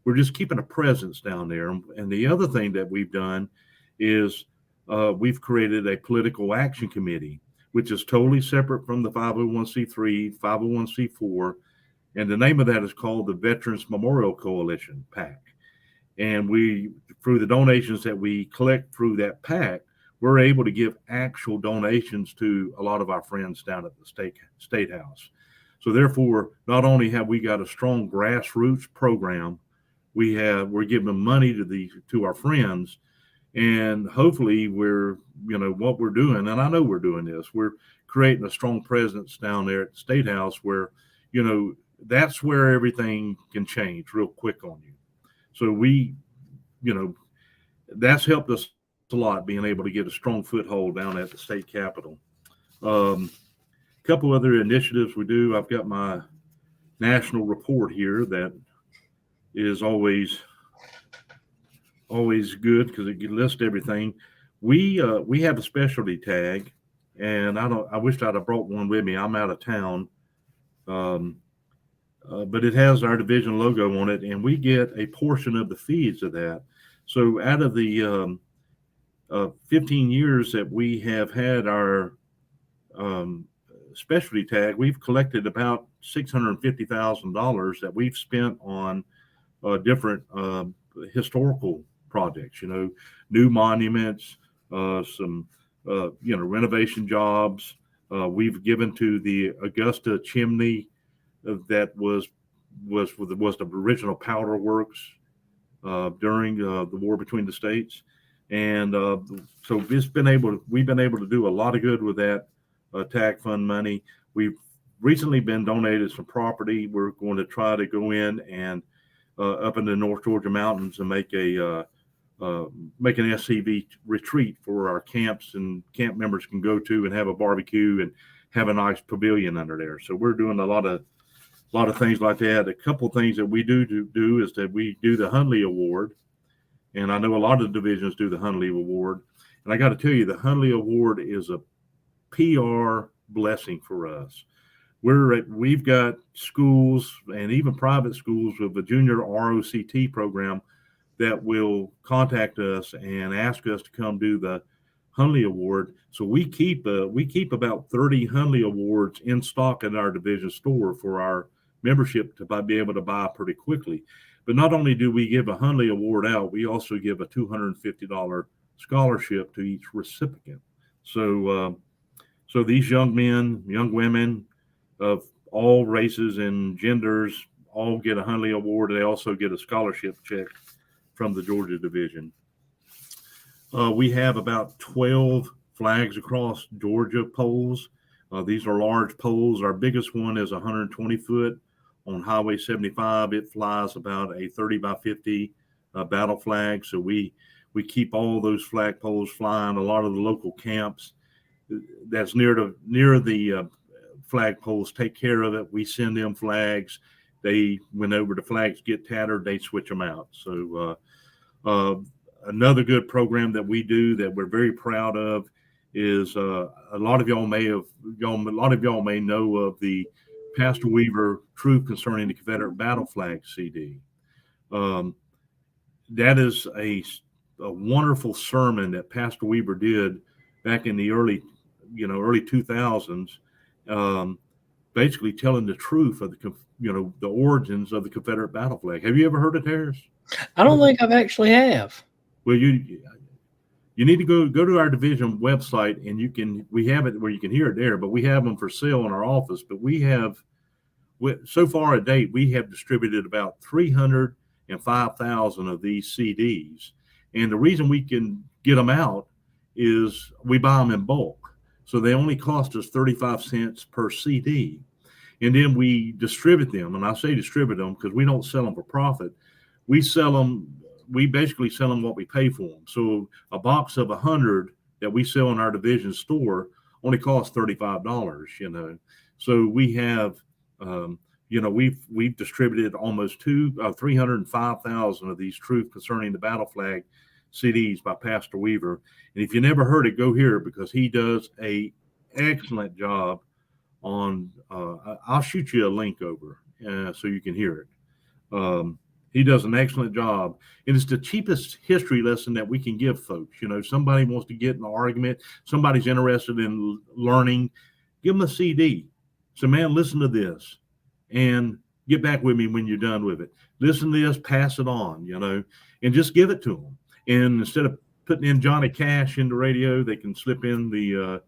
Speaker 3: we're just keeping a presence down there. And the other thing that we've done is we've created a political action committee, which is totally separate from the 501c3, 501c4. And the name of that is called the Veterans Memorial Coalition, PAC. And through the donations that we collect through that PAC, we're able to give actual donations to a lot of our friends down at the state house. So therefore, not only have we got a strong grassroots program, we're giving them money to our friends, and hopefully what we're doing, and I know we're doing this, we're creating a strong presence down there at the state house where, that's where everything can change real quick on you. So that's helped us a lot, being able to get a strong foothold down at the state capitol. Couple other initiatives we do. I've got my national report here that is always good because it lists everything. We have a specialty tag, and I wished I'd have brought one with me. I'm out of town, but it has our division logo on it, and we get a portion of the fees of that. So out of the 15 years that we have had our specialty tag, we've collected about $650,000 that we've spent on different historical projects, new monuments, some renovation jobs. We've given to the Augusta chimney that was the original powder works during the war between the states, and so we've been able to do a lot of good with that TAG fund money. We've recently been donated some property. We're going to try to go in and up in the North Georgia mountains and make an SCV retreat for our camps, and camp members can go to and have a barbecue and have a nice pavilion under there. So we're doing a lot of things like that. A couple of things that we do is that we do the Hundley Award, And I know a lot of the divisions do the Hundley Award. And I got to tell you, the Hundley Award is a PR blessing for us. We've got schools and even private schools with a junior ROCT program that will contact us and ask us to come do the Hundley Award. So we keep about 30 Hundley Awards in stock in our division store for our membership to be able to buy pretty quickly. But not only do we give a Hundley Award out, we also give a $250 scholarship to each recipient. So these young men, young women of all races and genders all get a Hundley Award. They also get a scholarship check from the Georgia division. We have about 12 flags across Georgia poles. These are large poles. Our biggest one is 120 foot on Highway 75. It flies about a 30 by 50 battle flag. So we keep all those flag poles flying. A lot of the local camps that's near the flag poles take care of it. We send them flags. Whenever the flags get tattered, they switch them out. So another good program that we do that we're very proud of is a lot of y'all may know of the Pastor Weaver Truth Concerning the Confederate Battle Flag CD. That is a wonderful sermon that Pastor Weaver did back in the early 2000s, basically telling the truth of the origins of the Confederate battle flag. Have you ever heard of theirs?
Speaker 1: I don't think I've actually have.
Speaker 3: Well, you need to go to our division website, and we have it where you can hear it there, but we have them for sale in our office. But so far to date, we have distributed about 305,000 of these CDs. And the reason we can get them out is we buy them in bulk. So they only cost us 35 cents per CD. And then we distribute them. And I say distribute them because we don't sell them for profit. We basically sell them what we pay for them. So a box of 100 that we sell in our division store only costs $35, So we have, we've distributed almost 305,000 of these Truth Concerning the Battle Flag CDs by Pastor Weaver. And if you never heard it, go hear it because he does a excellent job on, I'll shoot you a link over so you can hear it. He does an excellent job. And it's the cheapest history lesson that we can give folks. Somebody wants to get in an argument, somebody's interested in learning, give them a CD. So, man, listen to this and get back with me when you're done with it. Listen to this, pass it on, and just give it to them. And instead of putting in Johnny Cash in the radio, they can slip in the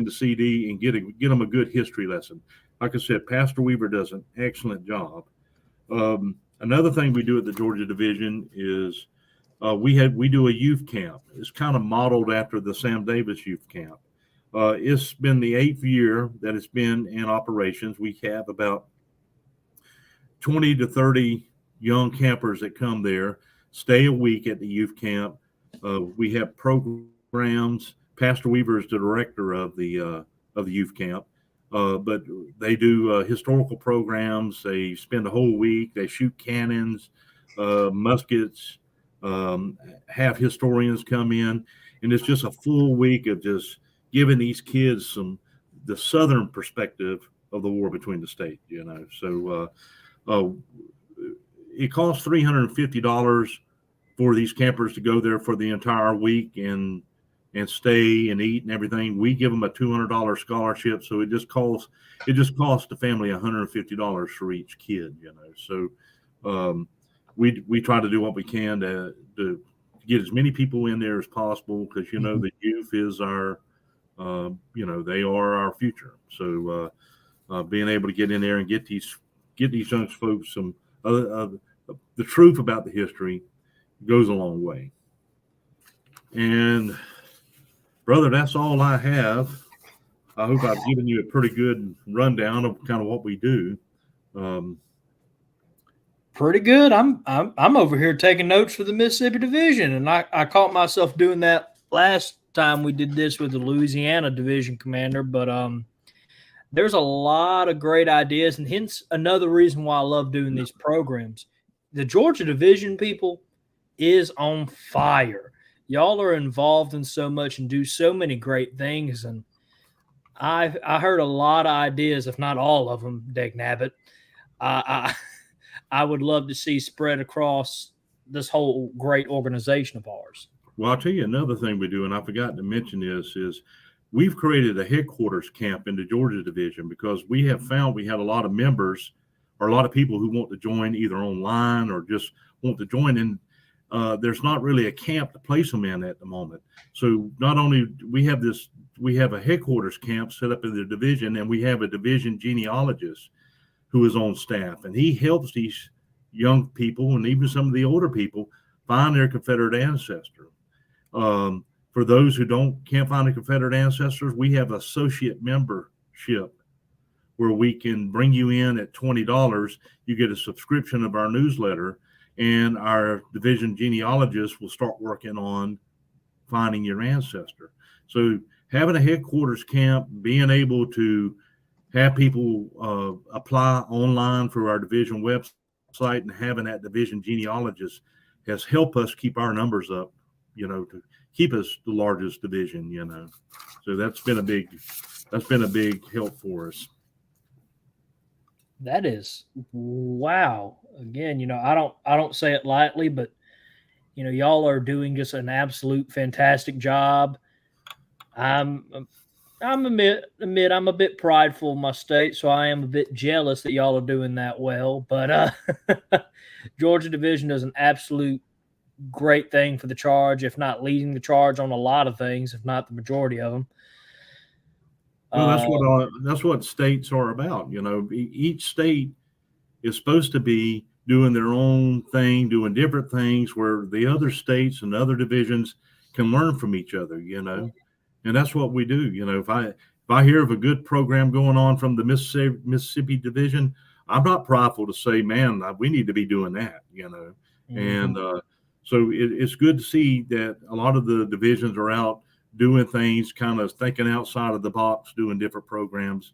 Speaker 3: CD and get them a good history lesson. Like I said, Pastor Weaver does an excellent job. Another thing we do at the Georgia Division is we do a youth camp. It's kind of modeled after the Sam Davis Youth Camp. It's been the 8th year that it's been in operations. We have about 20 to 30 young campers that come there, stay a week at the youth camp. We have programs. Pastor Weaver is the director of the youth camp. But they do historical programs. They spend a whole week. They shoot cannons, muskets, have historians come in. And it's just a full week of just giving these kids the Southern perspective of the war between the states, So it costs $350 for these campers to go there for the entire week and stay and eat and everything. We give them a $200 scholarship, so it just costs the family $150 for each kid. So we try to do what we can to get as many people in there as possible because the youth is our they are our future. So being able to get in there and get these young folks some the truth about the history goes a long way. And brother, that's all I have. I hope I've given you a pretty good rundown of kind of what we do.
Speaker 1: Pretty good. I'm over here taking notes for the Mississippi Division, and I caught myself doing that last time we did this with the Louisiana Division commander. But there's a lot of great ideas, and hence another reason why I love doing these programs. The Georgia Division people, is on fire. Y'all are involved in so much and do so many great things. And I heard a lot of ideas, if not all of them, Dag Nabbit. I would love to see spread across this whole great organization of ours.
Speaker 3: Well, I'll tell you another thing we do, and I forgot to mention this, is we've created a headquarters camp in the Georgia division because we have found we had a lot of members or a lot of people who want to join either online or just want to join in. There's not really a camp to place them in at the moment. So not only we have a headquarters camp set up in the division, and we have a division genealogist who is on staff, and he helps these young people and even some of the older people find their Confederate ancestor. For those who can't find a Confederate ancestors, we have associate membership where we can bring you in at $20. You get a subscription of our newsletter, and our division genealogist will start working on finding your ancestor. So having a headquarters camp, being able to have people apply online for our division website, and having that division genealogist has helped us keep our numbers up, to keep us the largest division, So that's been a big help for us.
Speaker 1: That is, wow. Again, I don't say it lightly, but y'all are doing just an absolute fantastic job. I'm admit I'm a bit prideful in my state, so I am a bit jealous that y'all are doing that well. But Georgia Division does an absolute great thing for the charge, if not leading the charge on a lot of things, if not the majority of them.
Speaker 3: Well, that's what states are about. Each state is supposed to be doing their own thing, doing different things, where the other states and other divisions can learn from each other. And that's what we do. If I hear of a good program going on from the Mississippi division, I'm not prideful to say, man, we need to be doing that. Mm-hmm. And so it's good to see that a lot of the divisions are out doing things, kind of thinking outside of the box, doing different programs,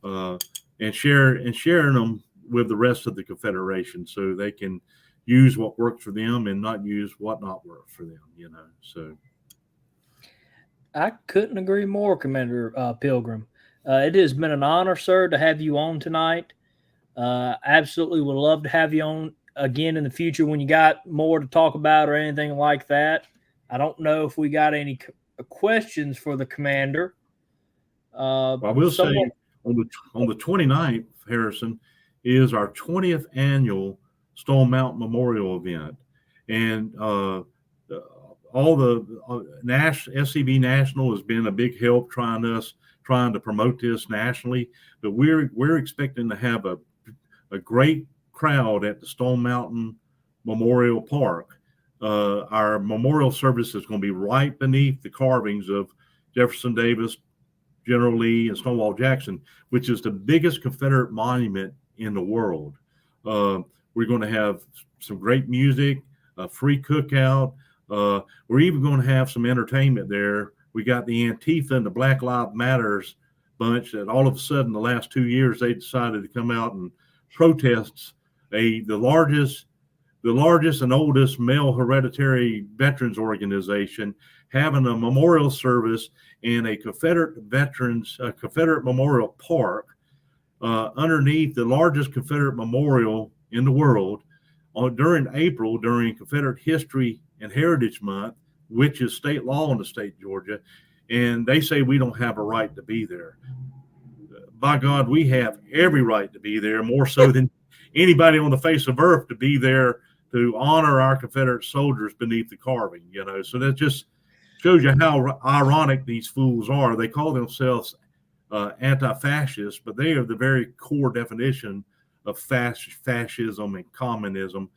Speaker 3: and sharing them with the rest of the Confederation, so they can use what works for them and not use what not works for them. So
Speaker 1: I couldn't agree more, Commander Pilgrim. It has been an honor, sir, to have you on tonight. Absolutely would love to have you on again in the future when you got more to talk about or anything like that. I don't know if we got any questions for the commander.
Speaker 3: I will say on the 29th, Harrison, is our 20th annual Stone Mountain Memorial event. And all the SCV National has been a big help trying to promote this nationally. But we're expecting to have a great crowd at the Stone Mountain Memorial Park. Our memorial service is going to be right beneath the carvings of Jefferson Davis, General Lee, and Stonewall Jackson, which is the biggest Confederate monument in the world. We're going to have some great music, a free cookout. We're even going to have some entertainment there. We got the Antifa and the Black Lives Matters bunch that all of a sudden the last 2 years they decided to come out and protest the largest and oldest male hereditary veterans organization having a memorial service in a Confederate memorial park underneath the largest Confederate memorial in the world during April, during Confederate History and Heritage Month, which is state law in the state of Georgia. And they say we don't have a right to be there. By God, we have every right to be there, more so than anybody on the face of earth, to be there to honor our Confederate soldiers beneath the carving, So that just shows you how ironic these fools are. They call themselves anti-fascists, but they are the very core definition of fascism and communism,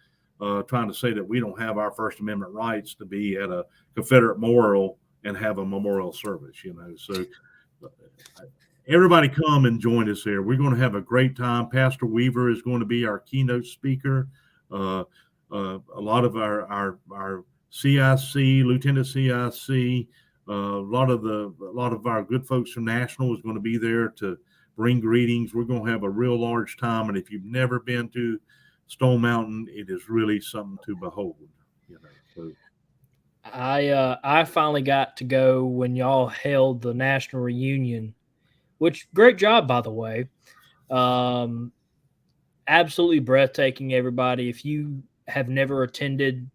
Speaker 3: trying to say that we don't have our First Amendment rights to be at a Confederate memorial and have a memorial service, So everybody come and join us there. We're going to have a great time. Pastor Weaver is going to be our keynote speaker. A lot of our CIC, Lieutenant CIC, a lot of our good folks from National is going to be there to bring greetings. We're going to have a real large time, and if you've never been to Stone Mountain, it is really something to behold. So,
Speaker 1: I finally got to go when y'all held the national reunion, which great job, by the way. Absolutely breathtaking, everybody. If you have never attended,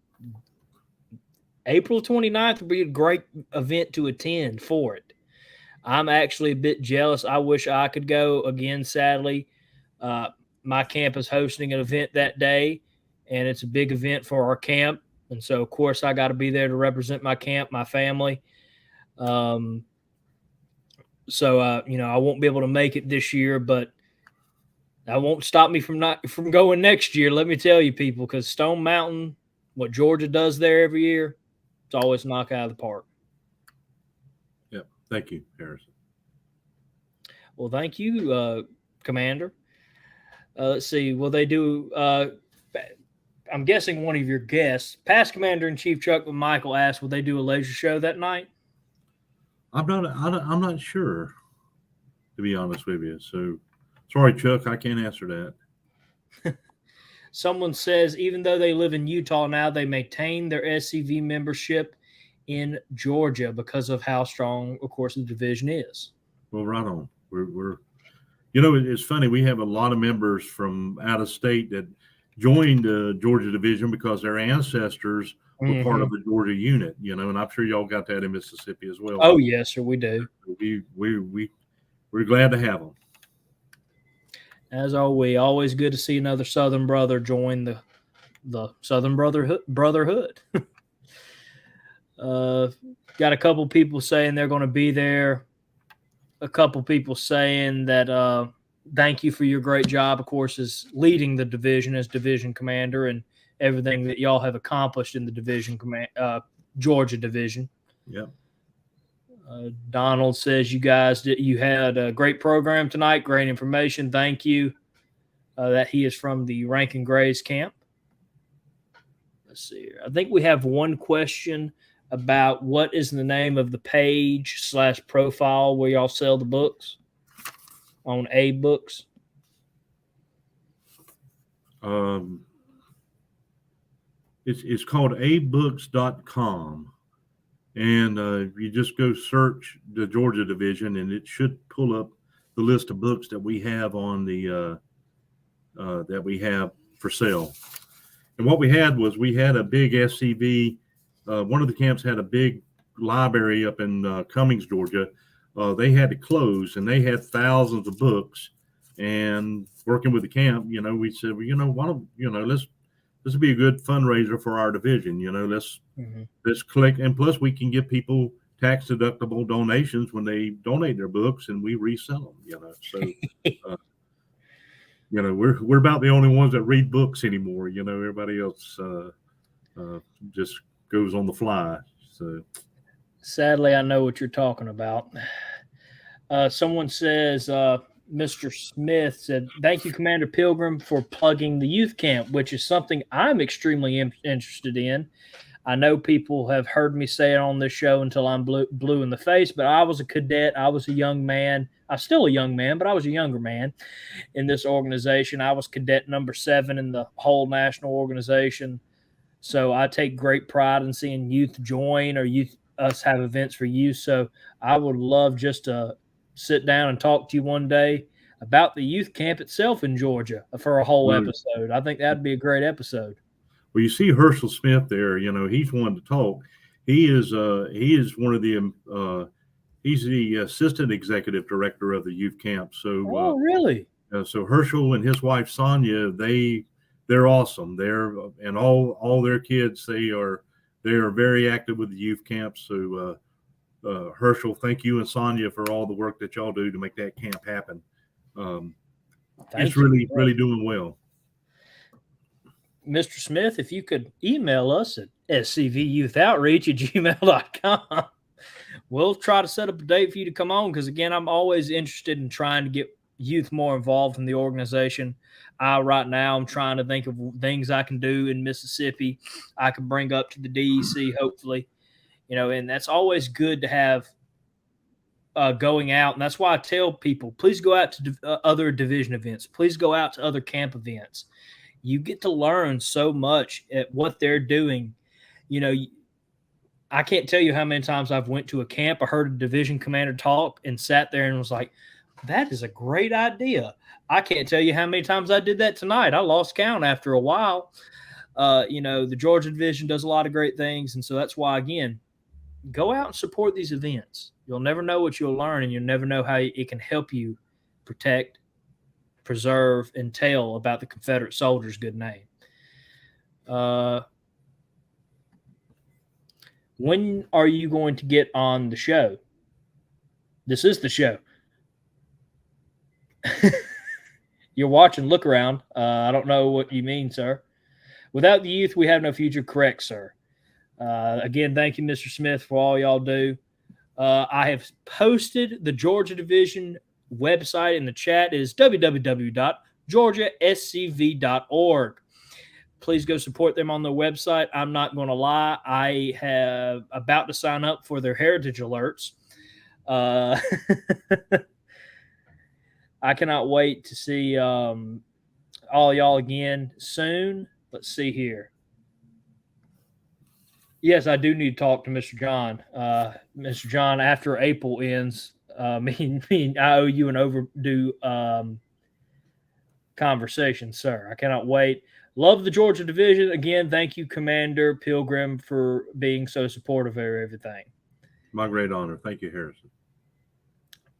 Speaker 1: April 29th would be a great event to attend for it. I'm actually a bit jealous. I wish I could go again, sadly. My camp is hosting an event that day, and it's a big event for our camp. And so, of course, I got to be there to represent my camp, my family. I won't be able to make it this year, but that won't stop me from going next year. Let me tell you, people, because Stone Mountain, what Georgia does there every year, it's always knock out of the park.
Speaker 3: yeah. Thank you, Harrison.
Speaker 1: Well, thank you, Commander. Let's see. Will they do? I'm guessing one of your guests, past Commander in Chief Chuck Michael, asked, "Will they do a laser show that night?"
Speaker 3: I'm not sure, to be honest with you. So, sorry, Chuck, I can't answer that.
Speaker 1: Someone says, even though they live in Utah now, they maintain their SCV membership in Georgia because of how strong, of course, the division is.
Speaker 3: Well, right on. We're it's funny. We have a lot of members from out of state that joined the Georgia division because their ancestors were part of the Georgia unit, and I'm sure y'all got that in Mississippi as well.
Speaker 1: Oh, yes, sir, we do.
Speaker 3: We're glad to have them.
Speaker 1: As are we. Always good to see another Southern brother join the Southern Brotherhood. Got a couple people saying they're going to be there. A couple people saying that thank you for your great job, of course, as leading the division as division commander and everything that y'all have accomplished in the division Georgia division.
Speaker 3: Yeah.
Speaker 1: Donald says you had a great program tonight, great information. Thank you. That he is from the Rank and Grays camp. Let's see here. I think we have one question about what is the name of the page / profile where y'all sell the books on A Books.
Speaker 3: It's called abooks.com. And you just go search the Georgia division, and it should pull up the list of books that we have on the that we have for sale. And what we had a big SCV. One of the camps had a big library up in Cummings, Georgia. They had to close, and they had thousands of books. And working with the camp, we said, well, why don't this would be a good fundraiser for our division. Let's collect, and plus we can give people tax deductible donations when they donate their books, and we resell them. So we're about the only ones that read books anymore. Everybody else just goes on the fly. So
Speaker 1: sadly, I know what you're talking about. Someone says, Mr. Smith said, "Thank you, Commander Pilgrim, for plugging the youth camp, which is something I'm extremely interested in. I know people have heard me say it on this show until I'm blue in the face, but I was a cadet. I was a young man. I'm still a young man, but I was a younger man in this organization. I was cadet number 7 in the whole national organization. So I take great pride in seeing youth join or us have events for youth. So I would love just to sit down and talk to you one day about the youth camp itself in Georgia for a whole episode. I think that'd be a great episode."
Speaker 3: Well, you see Herschel Smith there. He's one to talk. He is one of the he's the assistant executive director of the youth camp. So,
Speaker 1: really?
Speaker 3: So Herschel and his wife Sonia, they're awesome. And all their kids, they are very active with the youth camp. So, Herschel, thank you and Sonia for all the work that y'all do to make that camp happen. It's really doing well.
Speaker 1: Mr. Smith, if you could email us at scvyouthoutreach@gmail.com, we'll try to set up a date for you to come on, because, again, I'm always interested in trying to get youth more involved in the organization. Right now, I'm trying to think of things I can do in Mississippi I can bring up to the DEC, hopefully. And that's always good to have going out. And that's why I tell people, please go out to other division events. Please go out to other camp events. You get to learn so much at what they're doing. You know, I can't tell you how many times I've went to a camp, I heard a division commander talk and sat there and was like, that is a great idea. I can't tell you how many times I did that tonight. I lost count after a while. You know, the Georgia Division does a lot of great things. And so that's why, again, go out and support these events. You'll never know what you'll learn, and you'll never know how it can help you protect, preserve, and tell about the Confederate soldiers' good name. When are you going to get on the show? This is the show. You're watching Look Around. I don't know what you mean, sir. Without the youth, we have no future. Correct, sir. Again, thank you, Mr. Smith, for all y'all do. I have posted the Georgia Division website in the chat. It is www.georgiascv.org. Please go support them on their website. I'm not going to lie. I have about to sign up for their heritage alerts. I cannot wait to see all y'all again soon. Let's see here. Yes, I do need to talk to Mr. John. Mr. John, after April ends, I owe you an overdue conversation, sir. I cannot wait. Love the Georgia Division. Again, thank you, Commander Pilgrim, for being so supportive of everything. My great honor. Thank you, Harrison.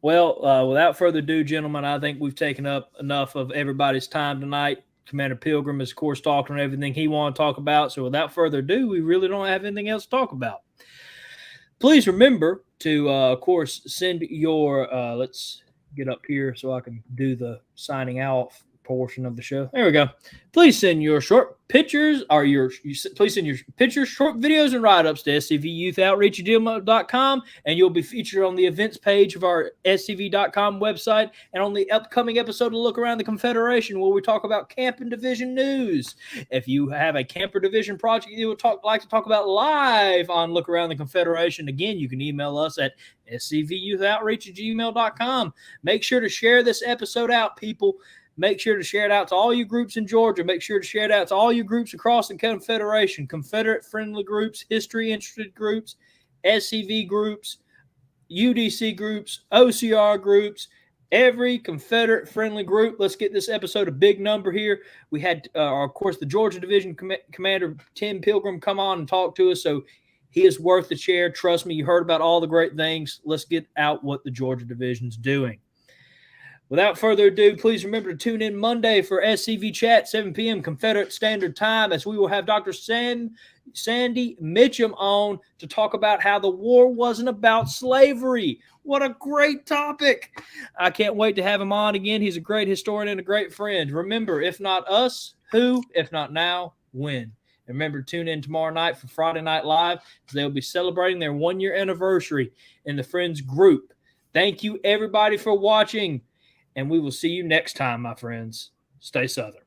Speaker 1: Well, without further ado, gentlemen, I think we've taken up enough of everybody's time tonight. Commander Pilgrim is, of course, talking on everything he wants to talk about. So without further ado, we really don't have anything else to talk about. Please remember to, of course, send your let's get up here so I can do the signing out portion of the show. There we go. Please send your short pictures or please send your pictures, short videos, and write-ups to scvyouthoutreach@gmail.com, and you'll be featured on the events page of our scv.com website and on the upcoming episode of Look Around the Confederation, where we talk about camp and division news. If you have a camp or division project you would like to talk about live on Look Around the Confederation, again, you can email us at scvyouthoutreach@gmail.com. Make sure to share this episode out, people. Make sure to share it out to all you groups in Georgia. Make sure to share it out to all you groups across the Confederation, Confederate-friendly groups, history-interested groups, SCV groups, UDC groups, OCR groups, every Confederate-friendly group. Let's get this episode a big number here. We had, of course, the Georgia Division Commander Tim Pilgrim come on and talk to us, so he is worth the share. Trust me, you heard about all the great things. Let's get out what the Georgia Division's doing. Without further ado, please remember to tune in Monday for SCV Chat, 7 p.m. Confederate Standard Time, as we will have Dr. Sandy Mitchum on to talk about how the war wasn't about slavery. What a great topic. I can't wait to have him on again. He's a great historian and a great friend. Remember, if not us, who? If not now, when? And remember to tune in tomorrow night for Friday Night Live, as they'll be celebrating their 1-year anniversary in the Friends group. Thank you, everybody, for watching. And we will see you next time, my friends. Stay Southern.